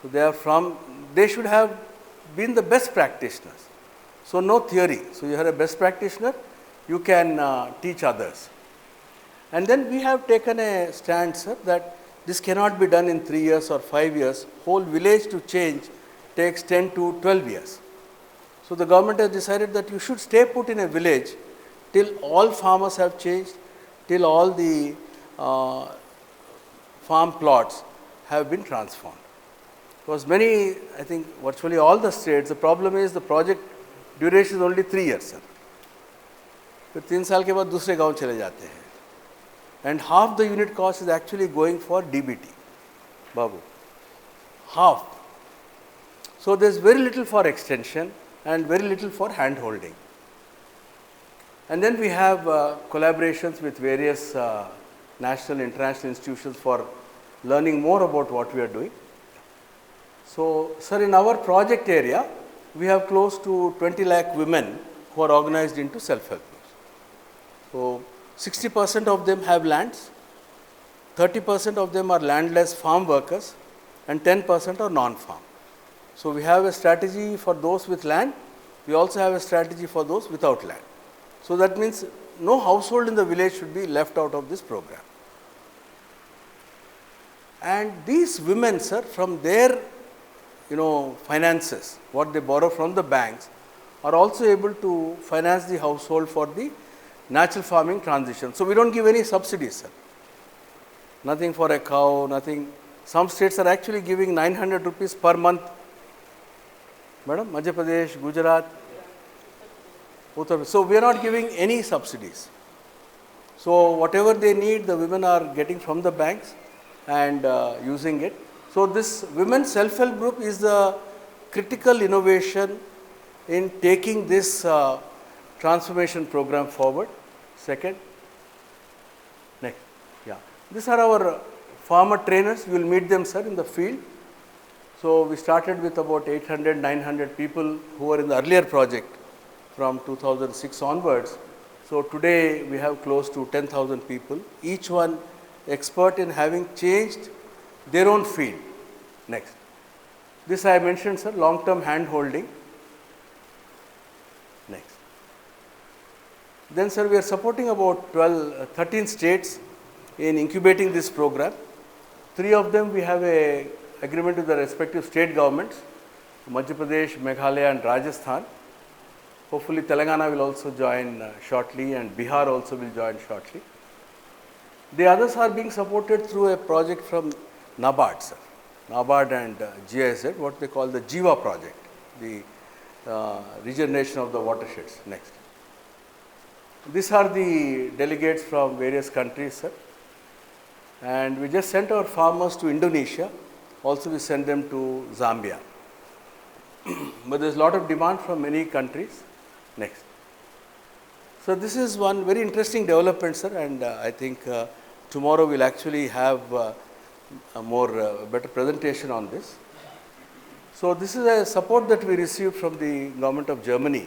So, they should have been the best practitioners. So, no theory. So, you are a best practitioner, you can teach others. And then we have taken a stand, sir, that this cannot be done in 3 years or 5 years. Whole village to change takes 10 to 12 years. So, the government has decided that you should stay put in a village till all farmers have changed, till all the farm plots have been transformed. Because many, I think virtually all the states, the problem is the project duration is only 3 years, sir. फिर 3 साल के बाद दूसरे गांव चले जाते हैं. And half the unit cost is actually going for DBT, Babu. Half. So, there is very little for extension and very little for hand holding. And then we have collaborations with various national, international institutions for learning more about what we are doing. So, sir, in our project area, we have close to 20 lakh women who are organized into self-help groups. So, 60% of them have lands, 30% of them are landless farm workers, and 10% are non-farm. So, we have a strategy for those with land, we also have a strategy for those without land. So, that means no household in the village should be left out of this program. And these women, sir, from their finances, what they borrow from the banks, are also able to finance the household for the natural farming transition. So, we do not give any subsidies, sir. Nothing for a cow, nothing. Some states are actually giving 900 rupees per month. Madam, Madhya Pradesh, Gujarat, Uttar Pradesh. So, we are not giving any subsidies. So, whatever they need, the women are getting from the banks and using it. So, this women's self-help group is the critical innovation in taking this transformation program forward. Second, next, yeah. These are our farmer trainers. You will meet them, sir, in the field. So, we started with about 800, 900 people who were in the earlier project from 2006 onwards. So, today we have close to 10,000 people, each one expert in having changed their own field. Next. This I mentioned, sir, long-term hand-holding. Next. Then, sir, we are supporting about 13 states in incubating this program. 3 of them we have a agreement with the respective state governments, Madhya Pradesh, Meghalaya and Rajasthan. Hopefully, Telangana will also join shortly and Bihar also will join shortly. The others are being supported through a project from NABARD, sir. NABARD and GIZ, what they call the Jiva project, the regeneration of the watersheds. Next. These are the delegates from various countries, sir. And we just sent our farmers to Indonesia. Also, we send them to Zambia. But there is a lot of demand from many countries. Next. So, this is one very interesting development, sir, and I think tomorrow we will actually have a more better presentation on this. So, this is a support that we received from the government of Germany.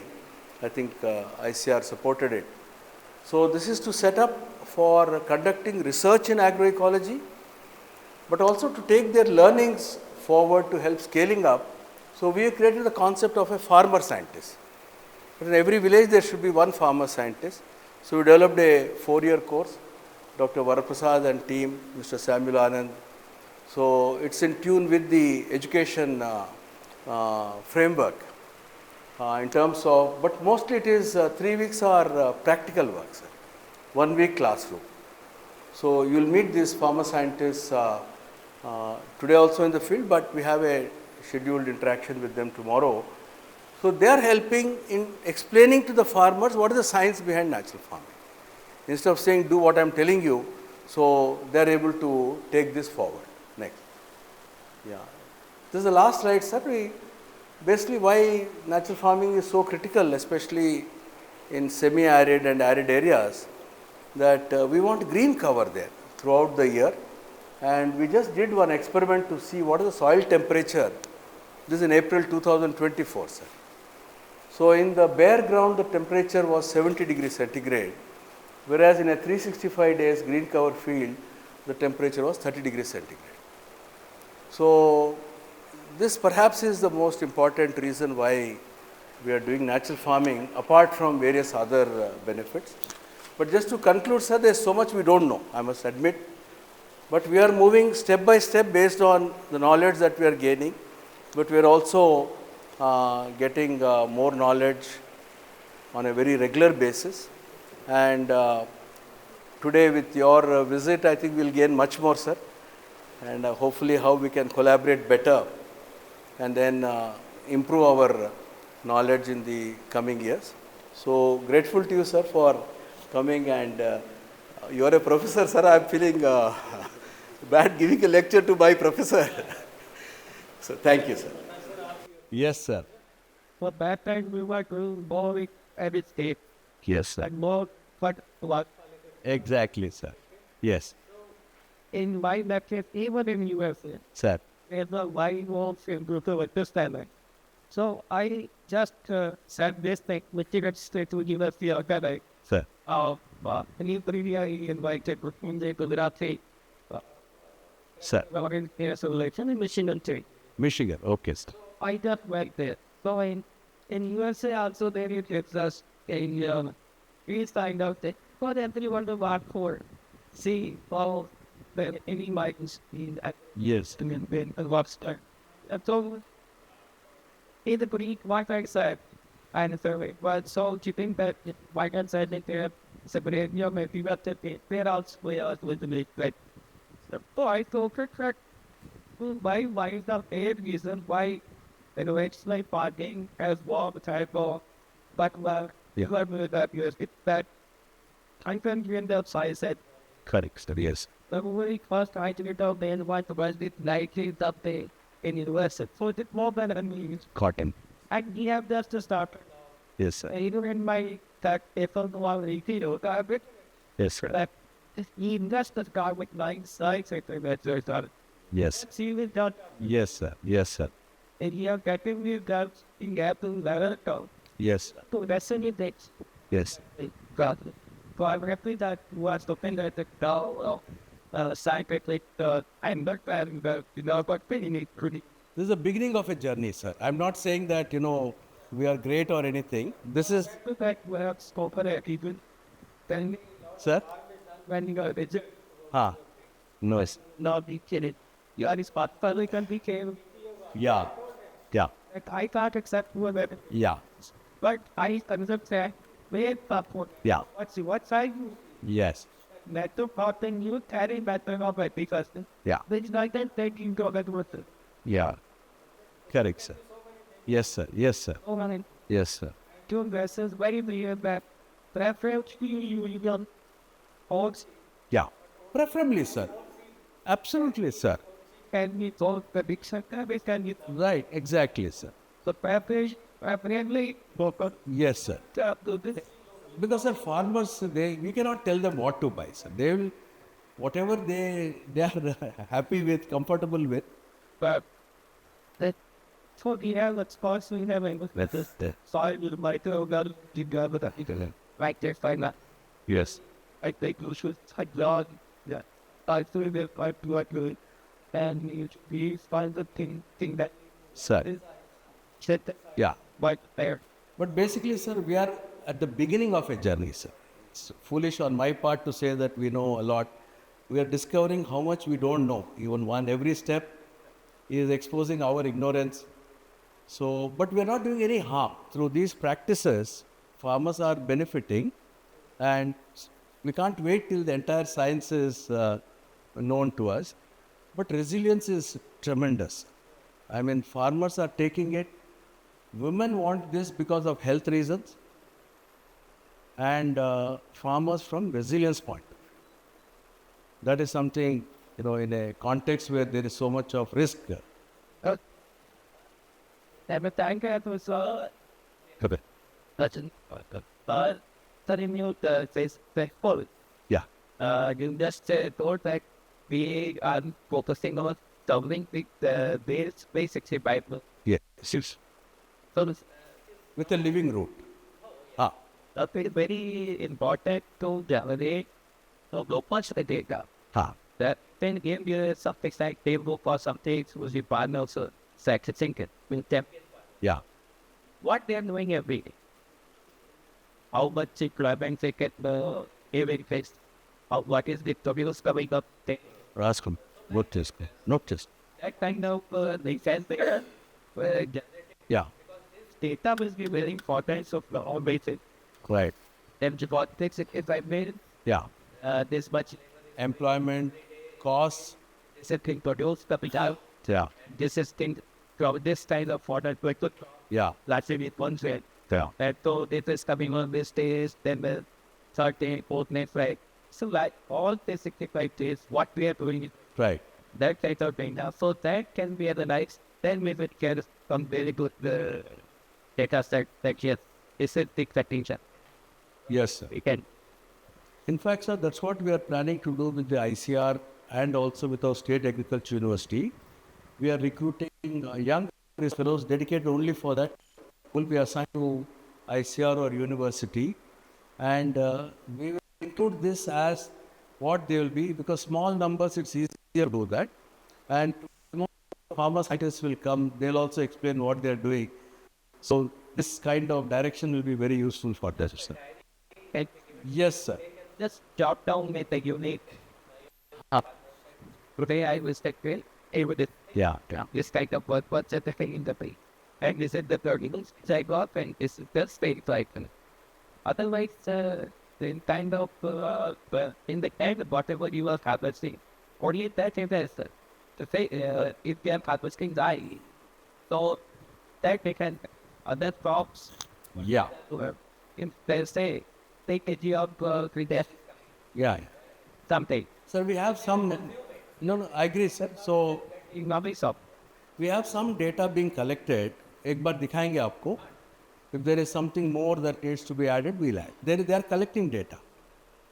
I think ICR supported it. So, this is to set up for conducting research in agroecology, but also to take their learnings forward to help scaling up. So, we have created the concept of a farmer scientist. But in every village there should be one farmer scientist. So, we developed a 4-year course, Dr. Varaprasad and team, Mr. Samuel Anand. So, it is in tune with the education framework in terms of, but mostly it is 3 weeks are practical work, sir. 1 week classroom. So, you will meet these farmer scientists today also in the field, but we have a scheduled interaction with them tomorrow. So, they are helping in explaining to the farmers what is the science behind natural farming. Instead of saying do what I am telling you, so they are able to take this forward. Next. Yeah. This is the last slide, sir. Basically, why natural farming is so critical, especially in semi-arid and arid areas, that we want green cover there throughout the year. And we just did one experiment to see what is the soil temperature. This is in April 2024, sir. So, in the bare ground, the temperature was 70 degrees centigrade, whereas in a 365 days green cover field, the temperature was 30 degrees centigrade. So, this perhaps is the most important reason why we are doing natural farming, apart from various other benefits. But just to conclude, sir, there is so much we do not know, I must admit. But we are moving step by step based on the knowledge that we are gaining, but we are also getting more knowledge on a very regular basis. And today with your visit, I think we will gain much more, sir, and hopefully how we can collaborate better and then improve our knowledge in the coming years. So, grateful to you, sir, for coming, and you are a professor, sir. I am feeling bad giving a lecture to my professor. So, thank you, sir. Yes, sir. For that time, we were doing more with every state Yes, sir. and more, but what Exactly, sir. Yes, in my lecture, even in USA, sir. there's a wide world in Brazil at this time. So I just said this thing, which is straight to university of Quebec. Sir. Anybody I invited Vijay to Gujarati, Sir. in selection in Michigan too. Michigan. Okay, sir. I just went there. So in USA also there is Texas in we find out that for everyone to work for, see all the any migrants in that Yes. in lobster. And so in the Greek Wi-Fi said and survey. But so do you think that Wi-Fi said that they have separate maybe what they're also with the lake, right? So I thought that why is the main reason why it's like parking as well the type of but Yeah. it's that I can get the size that Correct, sir. Yes. the very first I did it out then what was it likely something in university. So it's more than a means. Cotton. And we have just to start. Yes, sir. Even in my that if I'm one I bit Yes, sir. that he just the guy with 9 sides I think that's where I started. Yes. See with that Yes, sir. Yes, sir. and you have getting with that in gap to level account. Yes. To lessen it that Yes. God. So I'm happy that was looking at the doll scientific I'm not planning the but feeling it pretty. This is the beginning of a journey, sir. I'm not saying that, we are great or anything. This is, That we have spoken at even then sir. when you go to Huh. No. Yes. not be kidding. You are spot public and became Yeah. Yeah. like I can't accept whoever. Yeah. But I consider that wait for Yeah. what side you Yes. that to part then you carry better of it because Yeah. it's like that you go that with it. Yeah. Correct, sir. Yes, sir. Yes, sir. Oh man, Yes, sir. two dresses very weird that preference you will holds Yeah. Preferably, sir. Absolutely, sir. can be told the big sector which can be Right. Exactly, sir. the preference preferably focus Yes, sir. to this. Because sir, farmers, we cannot tell them what to buy, sir. They will, whatever they are happy with, comfortable with. But that so we have the spots we have in That's this the, side with my toe gun together that you can right there find that yes. I think you should take long yeah. I think that I do it good and you should be find the thing that Sir. is shit Yeah. right there. But basically, sir, we are at the beginning of a journey, sir. It's foolish on my part to say that we know a lot. We are discovering how much we don't know. Even every step is exposing our ignorance. So, but we are not doing any harm. Through these practices, farmers are benefiting, and we can't wait till the entire science is known to us. But resilience is tremendous. I mean, farmers are taking it. Women want this because of health reasons, and farmers from resilience point. That is something, in a context where there is so much of risk. And thank you was Okay. such an telling you the face forward. Yeah. You just told that we are focusing on solving the basic survival. Yes. Yes. So this With a living root. Ah. that is very important to generate so much the data. Ha. That then give you something like they go for something with your partner so sex thinking with them. Yeah. What they're doing every day. How much employment they get every face. What is the wheels coming up there. Ask him. Notice. Notice. That kind of they said there Yeah. data will be very important so all basis. Right. Then what takes it if I made Yeah. this much Employment, costs. this is thing produced capital. Yeah. This is thing from this kind of product we could Yeah. let's say with one trade. Yeah. And so this is coming on this days, then the 30, 14, right? So like all basically like this, what we are doing, Right. that kind of data. So that can be analyzed. Then we will get some very good data set that yes, is a big attention. Yes, sir. We can. In fact, sir, that's what we are planning to do with the ICR and also with our State Agriculture University. We are recruiting young fellows dedicated only for that. Will be assigned to ICR or university, and we will include this as what they will be, because small numbers it's easier to do that. And farmer scientists will come, they'll also explain what they're doing. So this kind of direction will be very useful for that, sir. And Yes, sir. just jot down with the unit. Today I was thinking, with it. Yeah. This kind of what's at the thing in the place. And this is the 30 minutes I got, and it's just very like. Otherwise, the kind of, in the end, whatever you are harvesting, only that is to say, if you are harvesting rye, so that they can, other crops, Yeah. if they say, take a year of credit, Yeah. something, Sir, we have some, no, I agree, sir. So in Navi shop. we have some data being collected. एक बार दिखाएंगे आपको. If there is something more that needs to be added, we'll add. They are collecting data,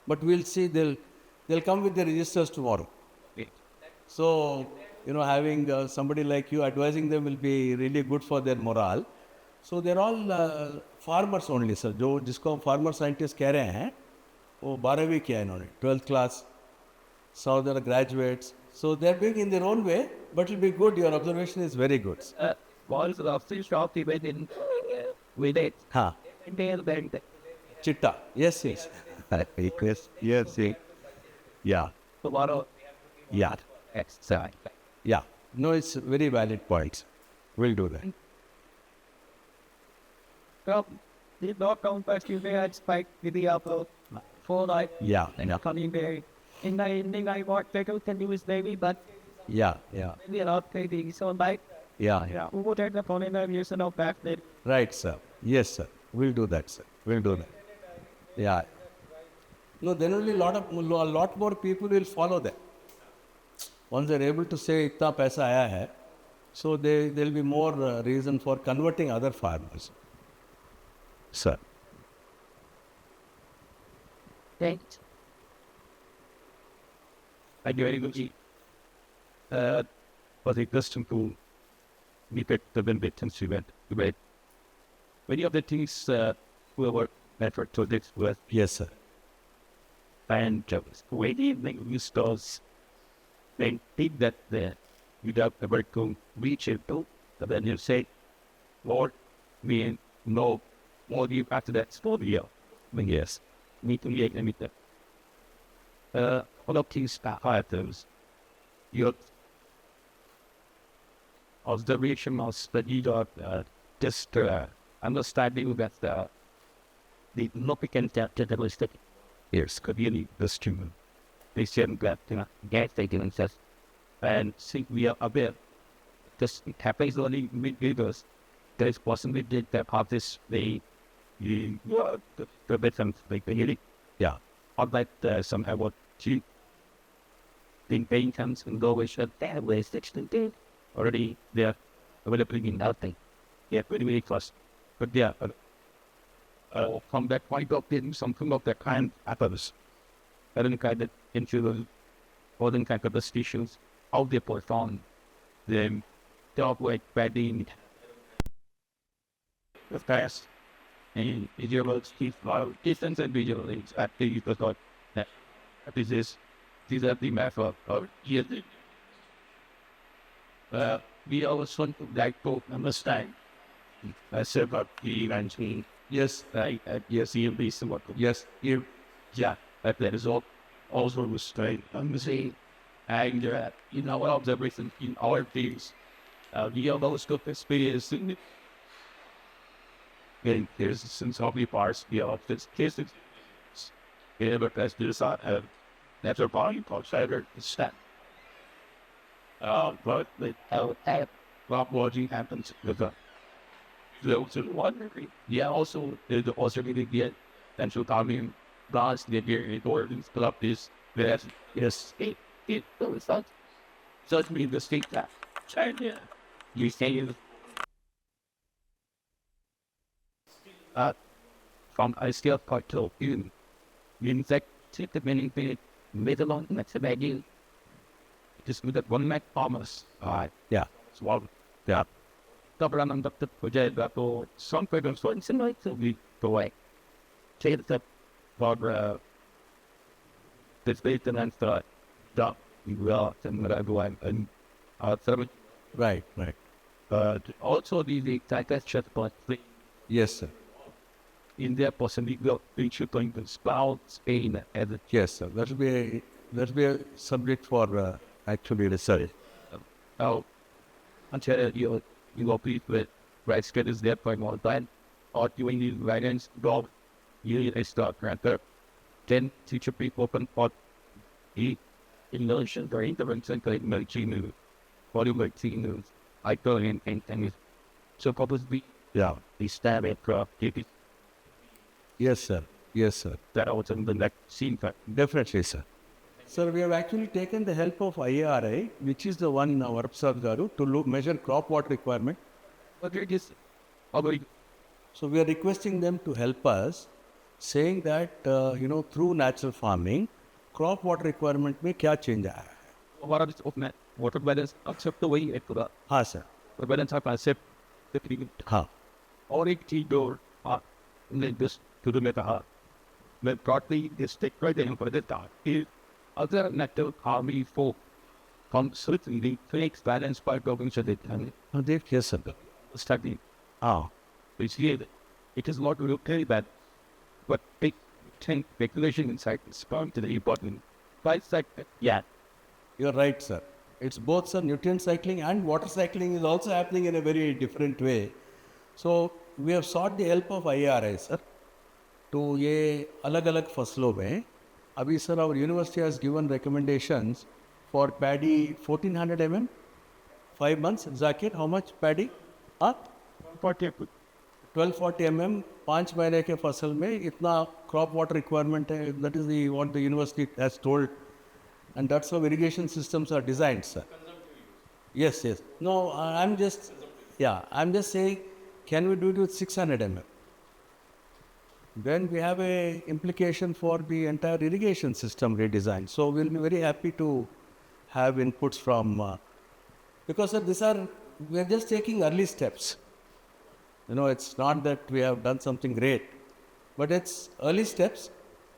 but we'll see. They'll come with the registers tomorrow. So having somebody like you advising them will be really good for their morale. So they're all farmers only, sir. जो जिसको हम farmer scientists कह रहे हैं, वो 12वीं किया है इन्होंने, 12th class. So they're graduates. So they're doing in their own way, but it'll be good. Your observation is very good. Balls of the shop even in with it. Huh. They'll bend it. Chitta. Yes. Yes. Yes. Yeah. Tomorrow, Yeah. exercise. Yeah. No, it's very valid points. We'll do that. So, the lockdown first you had spike with the upload for like Yeah. coming there. In the evening, I walked back out and do his baby, but Yeah. maybe a lot crazy. So, like, Yeah. who would take the phone and I'm using out back there? Right, sir. Yes, sir. We'll do that, sir. We'll do that. Yeah. No, then only a lot more people will follow that. Once they're able to say इतना पैसा आया है, so there'll be more reason for converting other farmers. Sir. Thanks. Thank you very much. Was a question to meet the benefit instrument. Many of the things we were effort to this was Yes, sir. and when evening we stores they think that without ever to reach it to then you say, Lord, we know more you after that story. Yes. Need to make them with that. All of things are those. Your observation of study of just understanding that the significant characteristic is really the student. They said that get taken and says, and see we are aware. This it happens only with leaders. There is possibility that have this the victims like the Yeah. or that somehow what she think paying comes and go with that way 16 already they are available in nothing. Yeah, very fast. But yeah, from that point of view, something of that kind happens. Certain kind of insurance, or then kind of the stations, how they perform, the job like padding, the fast, and visual speed, distance and visual things. After you thought that these are the method of yielding. We also like to understand about the eventually. Yes, yes, you be somewhat. Yes, you, yeah, that is all also restrained. I'm saying, and all of everything in our fields, we have those good experience. And there's since all the parts, this cases, but that's just that's our body outsider is that. But what watching happens with those who wonder. Yeah, also the also going to get and so coming last the year in order to fill up this yes it was such me the state that China you say from I still part to in fact take the many bit middle on that's about you just with that one Mac Thomas Yeah. so yeah Sobrang ang dapat ko dyan bago some people so it's like to be the way say that for this based on the job you are and everyone and some Right, right. also the digestion part Yes, sir. India possibly will reach going to Spain as a Yes, sir. That will be a subject for actually research. now until you operate with right schedules there for more time or doing the guidance job you need a start rather then teacher people open for the immersion or intervention like medicine body medicine I go in and so probably Yeah. the stab it Yes, sir. Yes, sir. that also in the next scene Definitely, sir. Sir, we have actually taken the help of IARI, which is the one Varapsad Garu, to measure crop water requirement. but it is already So we are requesting them to help us, saying that through natural farming, crop water requirement में क्या change आया है? what are the of water balance accept the way it could हाँ sir. the balance of concept the हाँ. or a tea door like this to the meta when broadly is take right in for the dark is other natural army for constantly takes balance by going to the time हाँ देख yes sir. study हाँ. which here it is not really bad but big tank regulation inside is bound to the important by sector yeah You're right, sir. It's both, sir, nutrient cycling and water cycling is also happening in a very different way. So we have sought the help of IRI, sir, to ये अलग-अलग फसलों में अभी sir our university has given recommendations for paddy 1400 mm 5 months. Zakir, how much paddy? हाँ 1240 mm 5 महीने के फसल में इतना crop water requirement है. That is the what the university has told. And that's how irrigation systems are designed, sir. Yes, yes. No, I'm just saying, can we do it with 600 mm? Then we have a implication for the entire irrigation system redesign. So we'll be very happy to have inputs from, because sir, we're just taking early steps. It's not that we have done something great, but it's early steps.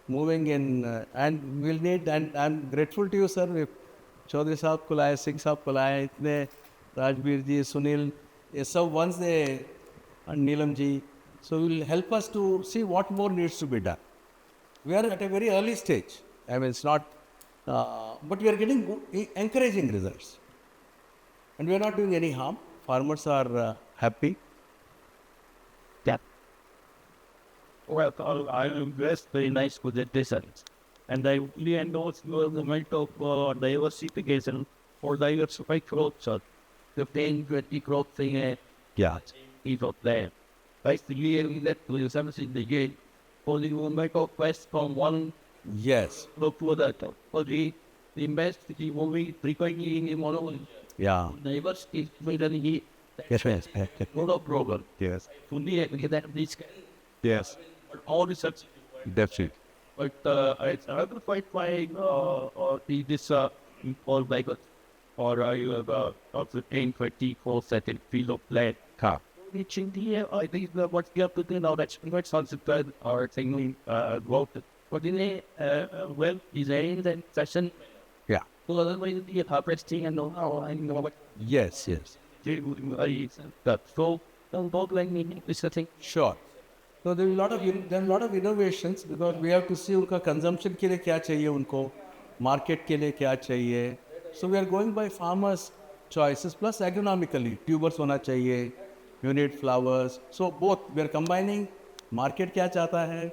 Moving in and we'll need and I'm grateful to you sir if Chaudhary साहब को लाए सिंह साहब को लाए इतने राजवीर जी सुनील ये सब once they and Neelam ji so will help us to see what more needs to be done. We are at a very early stage. I mean it's not but we are getting encouraging results and we are not doing any harm. Farmers are happy. yeah well, I invest very nice with the designs. And I really endorse the movement of diversification or diversified growth. So the 10-20 growth thing, Yeah. is up there. Basically, that will something the game. Only one make a quest from one Yes. look to the other. For the invest the movie frequently in one Yeah. diversity with the Yes. Yes. no problem. Yes. Fully get that this Yes. all research. Definitely. But it's another fight by this all like or you have of the 10-20 second field of play. Car. Reaching the I think what you have to do now that's quite sensitive or thing about but in a well design and session. Yeah. So otherwise the harvesting and know how I know what Yes. Yes. that so both like me is the thing. Sure. So there are a lot of innovations because we have to see उनका consumption के लिए क्या चाहिए उनको, market के लिए क्या चाहिए. So we are going by farmers' choices plus agronomically. Tubers होना चाहिए, you need flowers. So both we are combining market क्या चाहता है,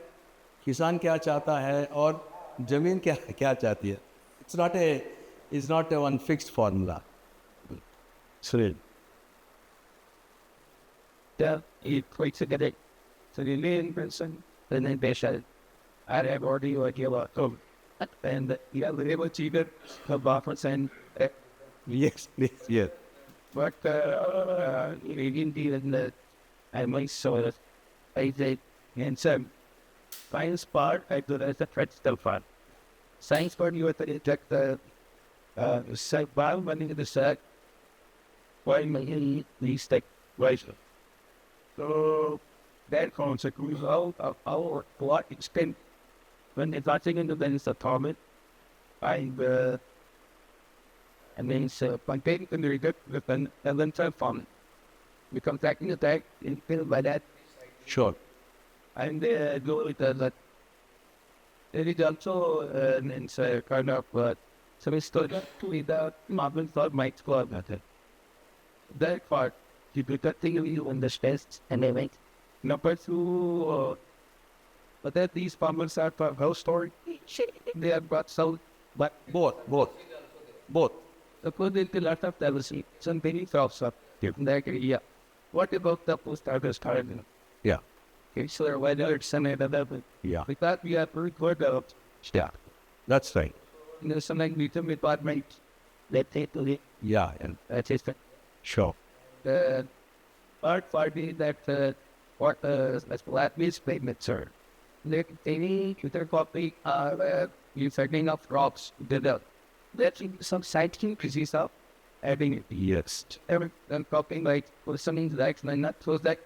किसान क्या चाहता है और जमीन क्या चाहती है. It's not a one fixed formula. Shri. That it creates together. So the main person, the name patient, I have already like a lot of and you have able to get a buffer and Yes, yes, yes. but you didn't even the I might saw that I said and some science part I do as a threat still fun. Science part you have to inject the site bomb running in the sack. Why my these take right. So that consequence of our plot extent when it's not taken to then it's atomic And then contain can be good with an eventual form. We contacting attack in field by that. Sure. And go with that. There is also it's a kind of some historical without marble thought might score method. That part, you do that thing you understand and then wait. Number two, but that these farmers are for house story. They have got so, but Both. according to lot of diversity, some very crops up. Like, yeah. What about the post harvest harvesting? Yeah. Okay, so whether it's some other, Yeah. with that we have record of Yeah. That's right. there's something we can department that take to it. Yeah. And That's it. sure. The part party that what as flat base payments are. Like any computer copy you setting up rocks did that. That's some side increases up adding it. Yes. Every copying like for something like not so that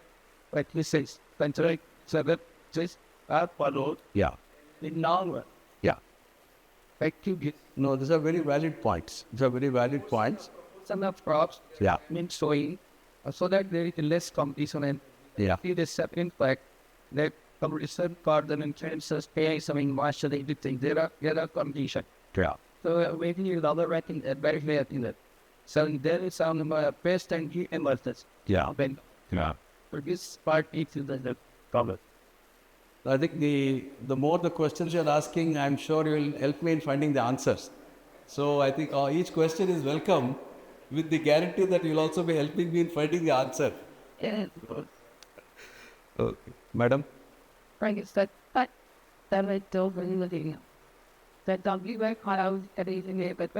like this is consider so that just followed Yeah. in now Yeah. like to get No, these are very valid points. These are very valid points. some of crops Yeah. mean sowing so that there is less competition and Yeah. see the second fact that competition for the insurances pay something much they do think there are competition. Yeah. So maybe you other writing very clear in it. So there is some best and key investors. Yeah. When Yeah. for this part is the problem. I think the more the questions you're asking, I'm sure you will help me in finding the answers. So I think each question is welcome with the guarantee that you'll also be helping me in finding the answer. Yeah. Madam? Frank is that I don't really looking. That don't be very hard out anything here, but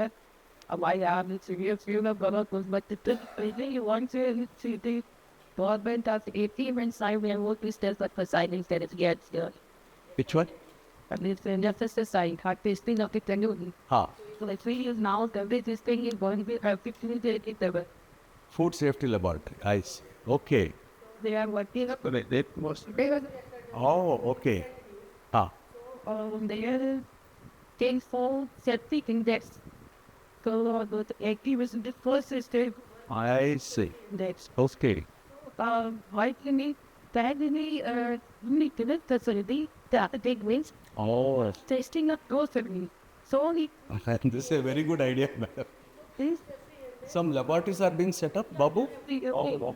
why have it to you feel about was but the thing you want to see the government of 18 and sign where work is just like for signing instead of yet still. Which one? And it's just a sign, hard pasting of it and Ha. so like 3 years now, the this thing is going to be 15 days it Food Safety Laboratory. I see. Okay. they are working up. But they most Oh, okay. Ha. They are things for safety index. So the activist the first step I see. that's Okay. why can we that need to the facility that big wins Oh. testing up those things. So only This is a very good idea, madam. this Some laboratories are being set up, Babu,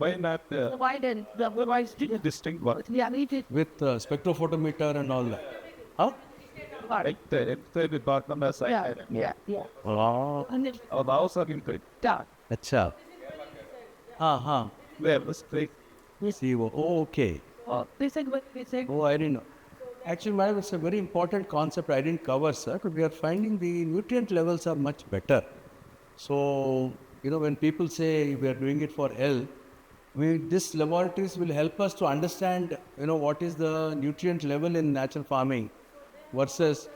why not why then the wise distinct one? yeah we did with spectrophotometer and all that. Huh? Like the department as I yeah Oh. and then allows something to down. Acha. Ha. where was the CEO. Oh, okay. They said what they said. Oh, I didn't know. Actually, madam, it's a very important concept I didn't cover, sir. But we are finding the nutrient levels are much better. So, when people say we are doing it for health, this laboratories will help us to understand, what is the nutrient level in natural farming versus.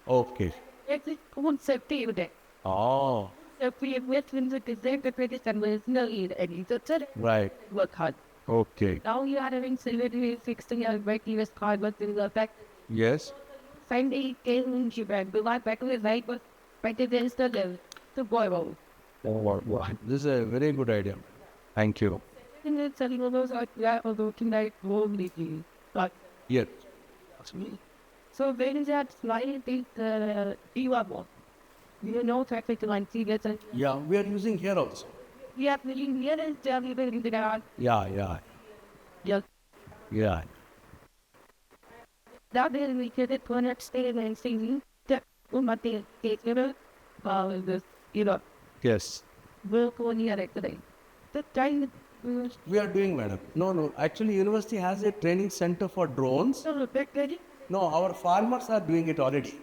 Okay. It's a concept today. Oh, If we invest in the design the greatest and there's no need any so right. work hard. Okay. Now you are having silver fixing a regular card but in the fact Yes. Sunday in Japan, but like back in the night but right against the level to boil. This is a very good idea. Thank you. And then selling all those like that although tonight won't be but Yes. so when is that slide the level? You know traffic line see gets a Yeah, we are using here also. we have the near is down in the ground. Yeah. Just Yeah. that then we could it put it stay and singing that might be this Yes. will go near it today. The time We are doing, madam. No. Actually, university has a training center for drones. so back there. No, our farmers are doing it already.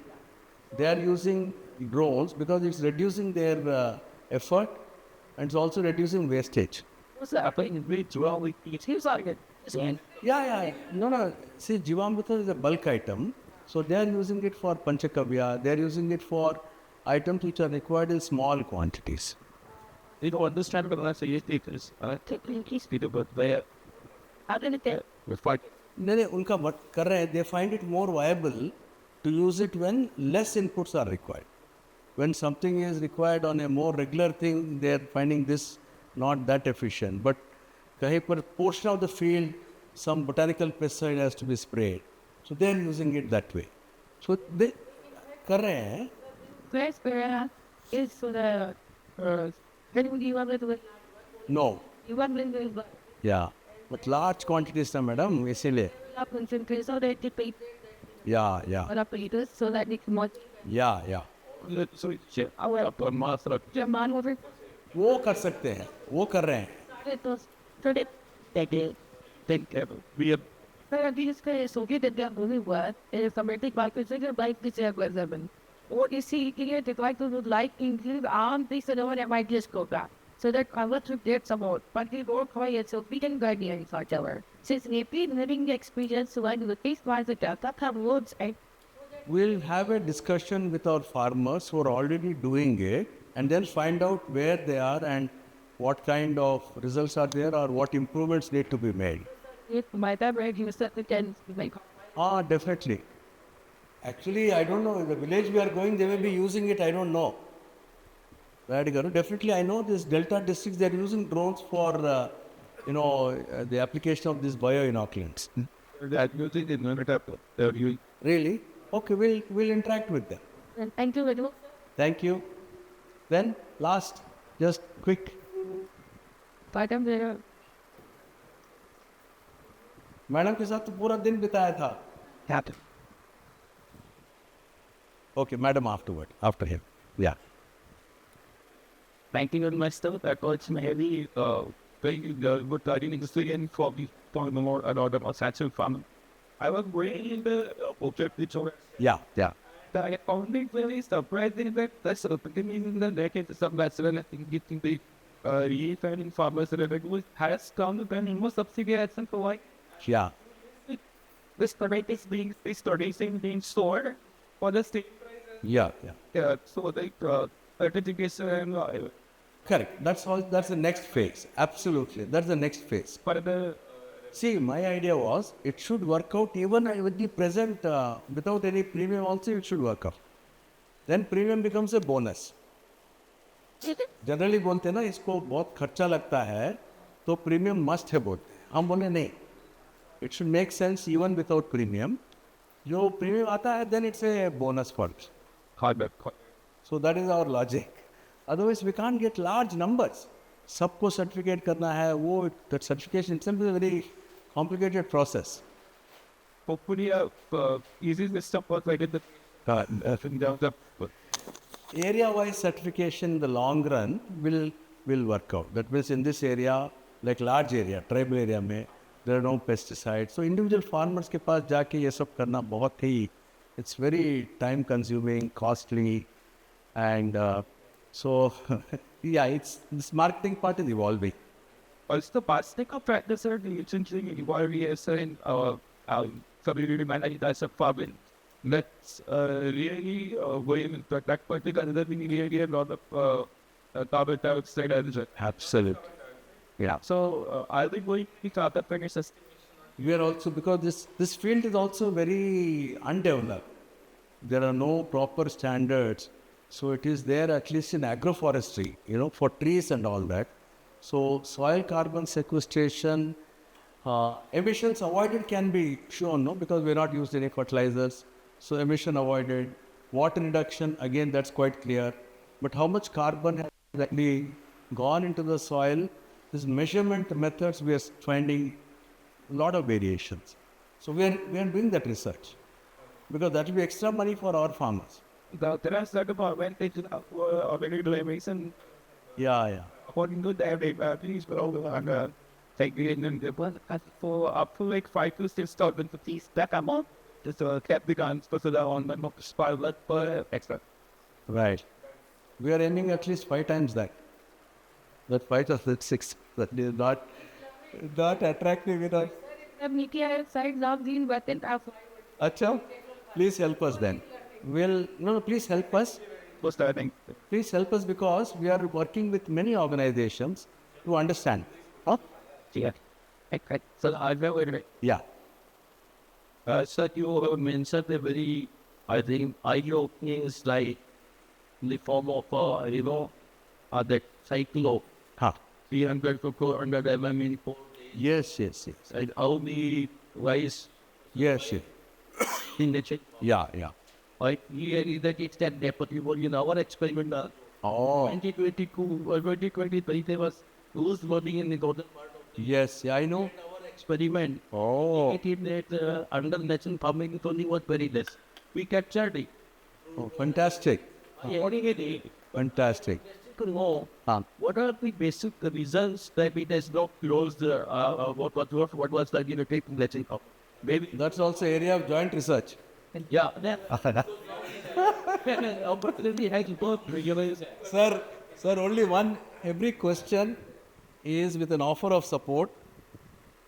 They are using drones because it's reducing their effort and it's also reducing wastage. What's that? happening with well It seems like it. Yeah. No. See, Jivamrita is a bulk item. So they are using it for Panchakavya. They are using it for items which are required in small quantities. you don't understand what I say is Technically, but there how did it get? with fight नहीं उनका what कर रहे हैं, they find it more viable to use it when less inputs are required. When something is required on a more regular thing, they are finding this not that efficient. But kahin par portion of the field, some botanical pesticide has to be sprayed. So they are using it that way. So they कर रहे हैं. First para is for the then you want to No. you want to Yeah. But large quantities ना madam इसीलिए. concentrate so that the paper Yeah, yeah, or apparatus so that it's more yeah, yeah. So it's our master. German over वो कर सकते हैं, वो कर रहे हैं. it was so that they Think we have Pero this guy is so good that they're really well. And if somebody like this, they're like this, or you see, here, they like to like include they said, oh, that might just go back. So that I want to get some more, but we go quiet so we can guide you each other. Since we've been living the experience, so I do the case wise, that have words, and We'll have a discussion with our farmers who are already doing it and then find out where they are and what kind of results are there or what improvements need to be made. if my dad you said the can make Ah, definitely. Actually, I don't know. In the village we are going, they may be using it. I don't know. Definitely, I know this Delta districts, they are using drones for, the application of these bioinoculants. that using it not you Really? Okay, we'll interact with them. and thank you very much. Thank you. Then, last, just quick. But I'm there. Madam के साथ तो पूरा दिन बिताया था. happen. Okay, madam after him. Yeah. Banking on my stuff, that was maybe very good learning experience for me, talking more about the satchel farming. I was really objective to Yeah, yeah. I found it very surprising that that's the beginning in the decade, some that's when I think getting the refining farmers and everything has come to an more subsidiary and for like Yeah. this product is being being stored for the state. Yeah, yeah. So like certification Correct. That's all. That's the next phase. Absolutely. That's the next phase. for the See, my idea was it should work out even with the present, without any premium also it should work out. Then premium becomes a bonus. Generally बोलते हैं ना इसको बहुत खर्चा लगता है तो premium must है बोलते हैं. हम बोले नहीं, it should make sense even without premium. जो प्रीमियम आता है then it's a bonus for. hardware. So that is our logic. Otherwise we can't get large numbers. सबको सर्टिफिकेट करना है वो that certification itself is a very complicated process. Hopefully, easy this stuff was like the Area-wise certification in the long run will work out. That means in this area, like large area, tribal area में, there are no pesticides. So individual farmers के पास जाके ये सब करना बहुत ही, it's very time consuming, costly, and so yeah, it's this marketing part is evolving. also the past of practice are the essentially warriors and community management as a problem. That's really going into that particular other thing really a lot of carbon dioxide and Absolutely. Yeah. so I'll be going to carbon furnaces. We are also, because this field is also very undeveloped. There are no proper standards. So it is there at least in agroforestry, for trees and all that. So soil carbon sequestration, emissions avoided can be shown, no, because we are not used any fertilizers. So emission avoided. Water reduction, again, that's quite clear. But how much carbon has actually gone into the soil, these measurement methods, we are finding a lot of variations. So we are doing that research because that will be extra money for our farmers. The rest of the advantage already do emission Yeah. according to their please but all and take the for up to like 5 to 6,000 rupees that amount just kept the guns for the on the spot per extra. Right. We are aiming at least 5 times that. That 5 or 6. That is not attractive enough. NITI sides of these weapons are Acha, please help us then. Please help us. Was that thing? Please help us because we are working with many organizations to understand. Yeah. Okay. So I will Yeah. so you mentioned the very, I think, Aaayog is like in the form of, the cycle Huh. 300 to 400 mm in 4 days. Yes, yes, yes. And how the rice Yes, yes. in the chain. Yeah, yeah. Right? Here is that it's that deportable in our experiment. Oh, 2022 or 2023, there was those working in the northern part of the yes, yeah, I know. our experiment. Oh, It is that under natural farming it only was very less. We captured it. oh, fantastic. Already, Fantastic. to know Huh. what are the basic reasons that it has not closed, what was the taking letting up. Maybe, That's also area of joint research. yeah, that opportunity has both realized. Sir, only one, every question is with an offer of support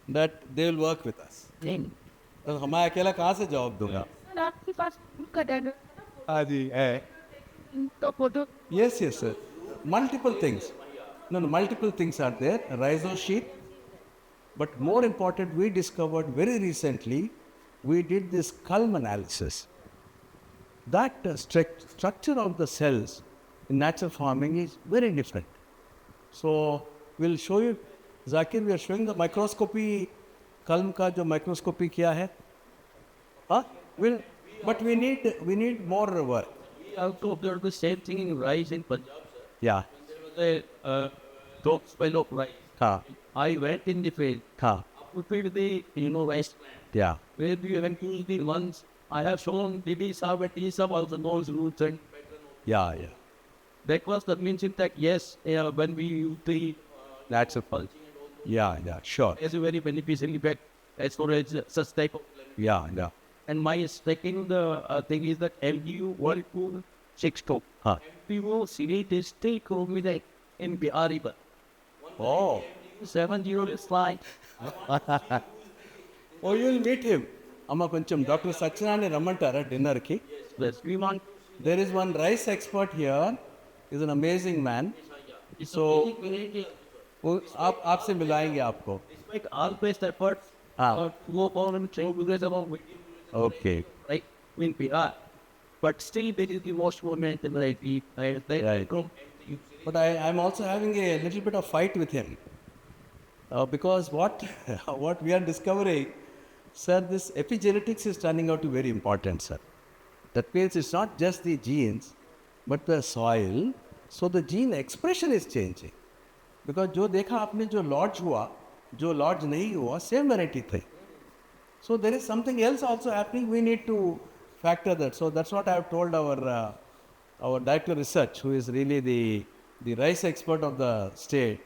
that they will work with us. Then, तो मैं अकेला कहाँ से जवाब दूंगा? आपके पास उनका data हाँ जी, है. तो photo Yes, yes, sir. Multiple things. No, multiple things are there. Rhizome sheet. But more important, we discovered very recently, we did this culm analysis. That structure of the cells in natural farming is very different. So, we'll show you, Zakir, we are showing the microscopy, culm का जो microscopy किया है. Huh? But we need more work. We also observed the same thing in rice in Punjab. Yeah. There was a top spell of rice. हाँ. I went in the field, हाँ. prepared the, rice plant. Yeah. Where we went to the ones I have shown DB and TSAB also knows roots and Yeah, yeah. that was the means in that yes, when we use the That's a pulse. Yeah, yeah, sure. as a very beneficial effect as far as such type of. Yeah, yeah. And my second thing is that MDU 126 Huh. MDU CD is take over with the MBR river. Oh. 70 is like Oh, you'll meet him. Amma koncham Dr. Sachinani Ramantara dinner ki. yes, we want. There is one rice expert here. He's an amazing man. So, वो आपसे मिलाएंगे आपको. Despite all best efforts, Ah. to go on and train because of our Okay. right in PR, but still there is the most momentum like we Right. But I'm also having a little bit of fight with him. Because what we are discovering, sir, this epigenetics is turning out to be very important, sir. That means it's not just the genes, but the soil. So the gene expression is changing. Because जो देखा आपने जो lodge हुआ, जो lodge नहीं हुआ, same variety thing. So there is something else also happening. We need to factor that. So that's what I have told our director of research, who is really the rice expert of the state.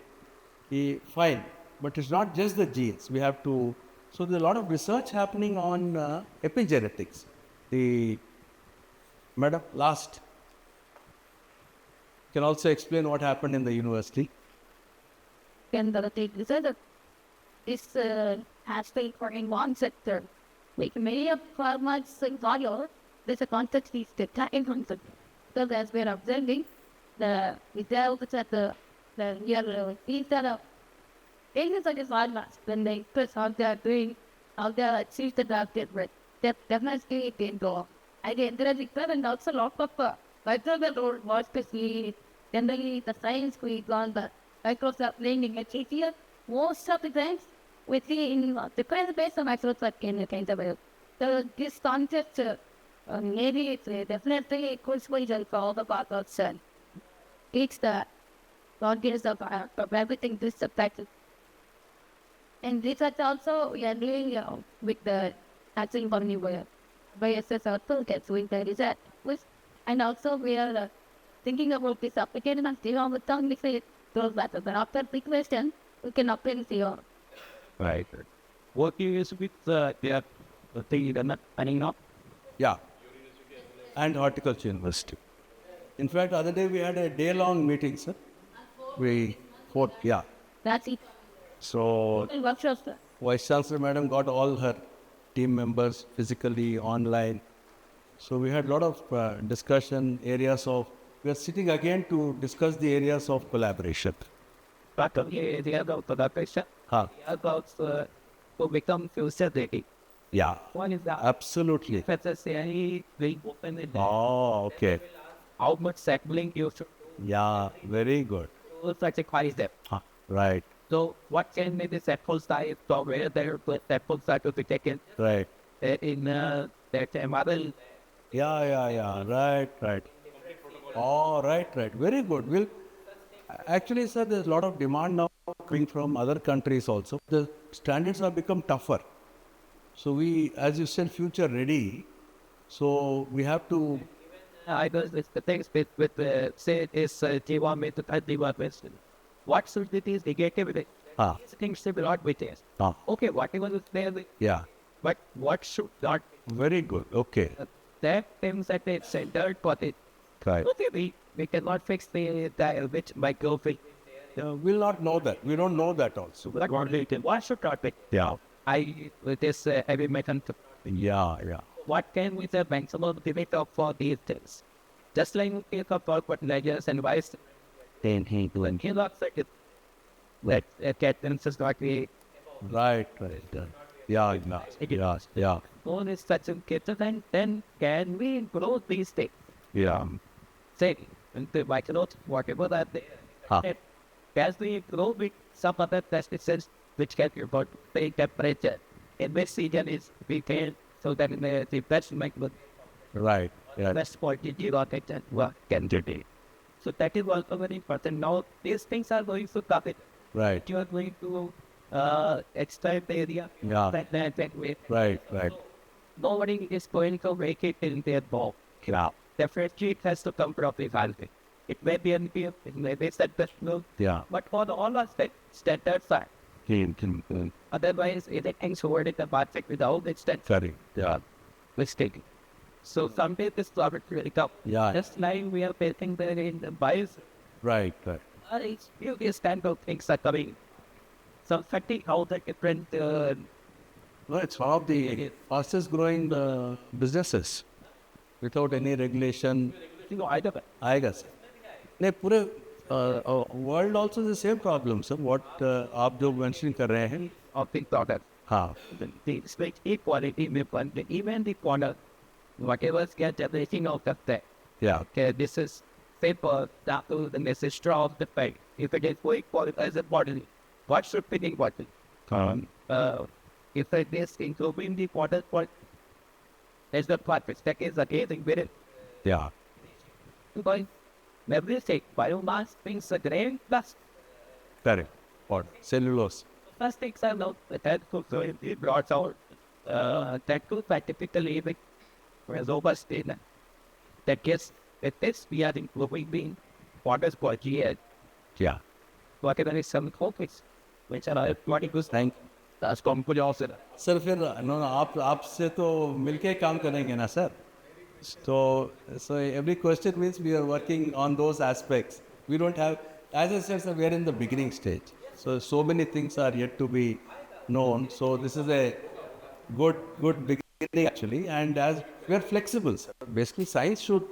He fine, but it's not just the genes. We have to. So there's a lot of research happening on epigenetics. The madam last can also explain what happened in the university. can take this other this has been for in one sector. Like many of farmers in oil, there's a context is the time concept. So as we're observing the results at the year these are things like farmers when they express how they are doing, how they are achieved the target rate. That definitely it can go. Again, there is and also lot of microbial role more specifically generally the science we learn the Microsoft learning at here. Most of the times we see in depends based on Microsoft kind of so this concept maybe it's definitely a crucial for all the part of sun. It's the context of everything this affected. And research also we are doing with the natural economy where RySS also gets with the research with, and also we are thinking about this application and see how the tongue we say those matters. But after the question, we can apply the right. Working is with the thing that not planning up. Yeah. And Horticulture University. In fact, other day we had a day-long meeting, sir. Yeah. that's it. So, And workshops. Vice Chancellor Madam got all her team members physically, online. So, we had a lot of discussion areas of, we are sitting again to discuss the areas of collaboration. But the about the question, Huh. about to become future ready. Yeah, One is that absolutely. Professor say very open in that. Oh, okay. how much sampling you should Yeah, very good. do such a quality. Right, So what can be the sample size from where there the sample size to be taken right. in that model? Yeah. Right. Oh, right. Very good. Well, actually, sir, there's a lot of demand now coming from other countries also. The standards have become tougher. So we, as you said, future ready. So we have to, I know it's the things with say is they want me to cut the question. What should it is negative with it? ah, These things should not be there. ah, Okay, whatever is there, yeah, but what should not very good. Okay, that things that they centered for it. right. Okay, we cannot fix the which microphone. We'll not know that. We don't know that also. But what should not be? Yeah, I with this heavy metal. yeah. What can we the maximum limit of for these things? Just like we talk about fertilizers and vice. Then he when he looks at it, that cadence is not be Right. Yeah. known as such a kitchen, and then can we grow these things? Yeah. Say into micro whatever that they Huh. as we grow with some other pesticides which can about the temperature. In which season is we can so that in the best micro Right. Yeah. best quality rocket and work can do it. So that is also very important. Now these things are going to cover it. Right. You are going to extract the area Yeah. that way. Right. Nobody is going to make it in their ball. Yeah. Definitely it has to come from the country. It may be NPF, it may be set no. Yeah. But for the all our standards are. Otherwise, anything toward it the market without its standard Correct. Yeah. mistake. So someday this topic will come. Yeah. Just like we are facing there in the bias, Right. it's few these kind of things are coming. So fatigue how the different No, it's one of the fastest growing businesses without any regulation. I don't know. I guess. नहीं पूरे world also the same problem sir what आप जो mention कर रहे हैं of the product. हाँ The speech equality with one, even the product, whatever get everything out of that. या Okay, this is paper, that and this is straw of the peg. If it is for equality as a body, what should be important? If it is including the product, what is the purpose? That is again with it. या Because everything, biomass brings a grain plus correct और cellulose first things are not that could so it brought out that could scientifically even robust in that gets with this we are including being what is called GL. या Whatever is some topics which are what it was thank that's composed also. Sir फिर no आपसे तो मिलके काम करेंगे ना sir so every question means we are working on those aspects. We don't have, as I said, sir, we are in the beginning stage. So many things are yet to be known. So this is a good beginning actually. And as we are flexible, sir. Basically science should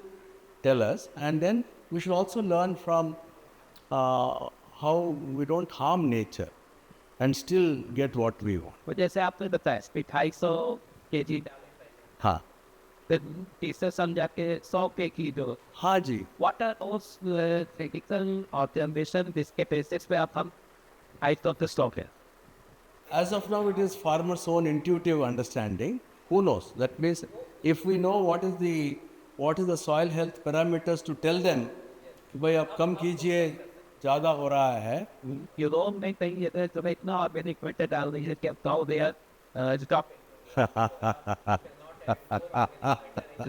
tell us, and then we should also learn from how we don't harm nature and still get what we want. But just after the test, it hikes so kg हाँ then teacher समझा के 100 kg हाँ जी what are those critical observation जिसके basis पे आप हम height of the stock है. As of now, it is farmers' own intuitive understanding. Who knows? That means if we know what is the soil health parameters to tell them, कि भाई आप कम कीजिए, ज़्यादा हो रहा है. You don't make things to make no organic matter down the kept out there stop.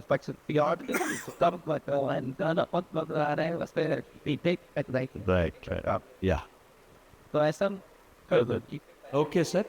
But beyond stop but and done up what was there we take at night. Right. Yeah. So as some Okay, sir.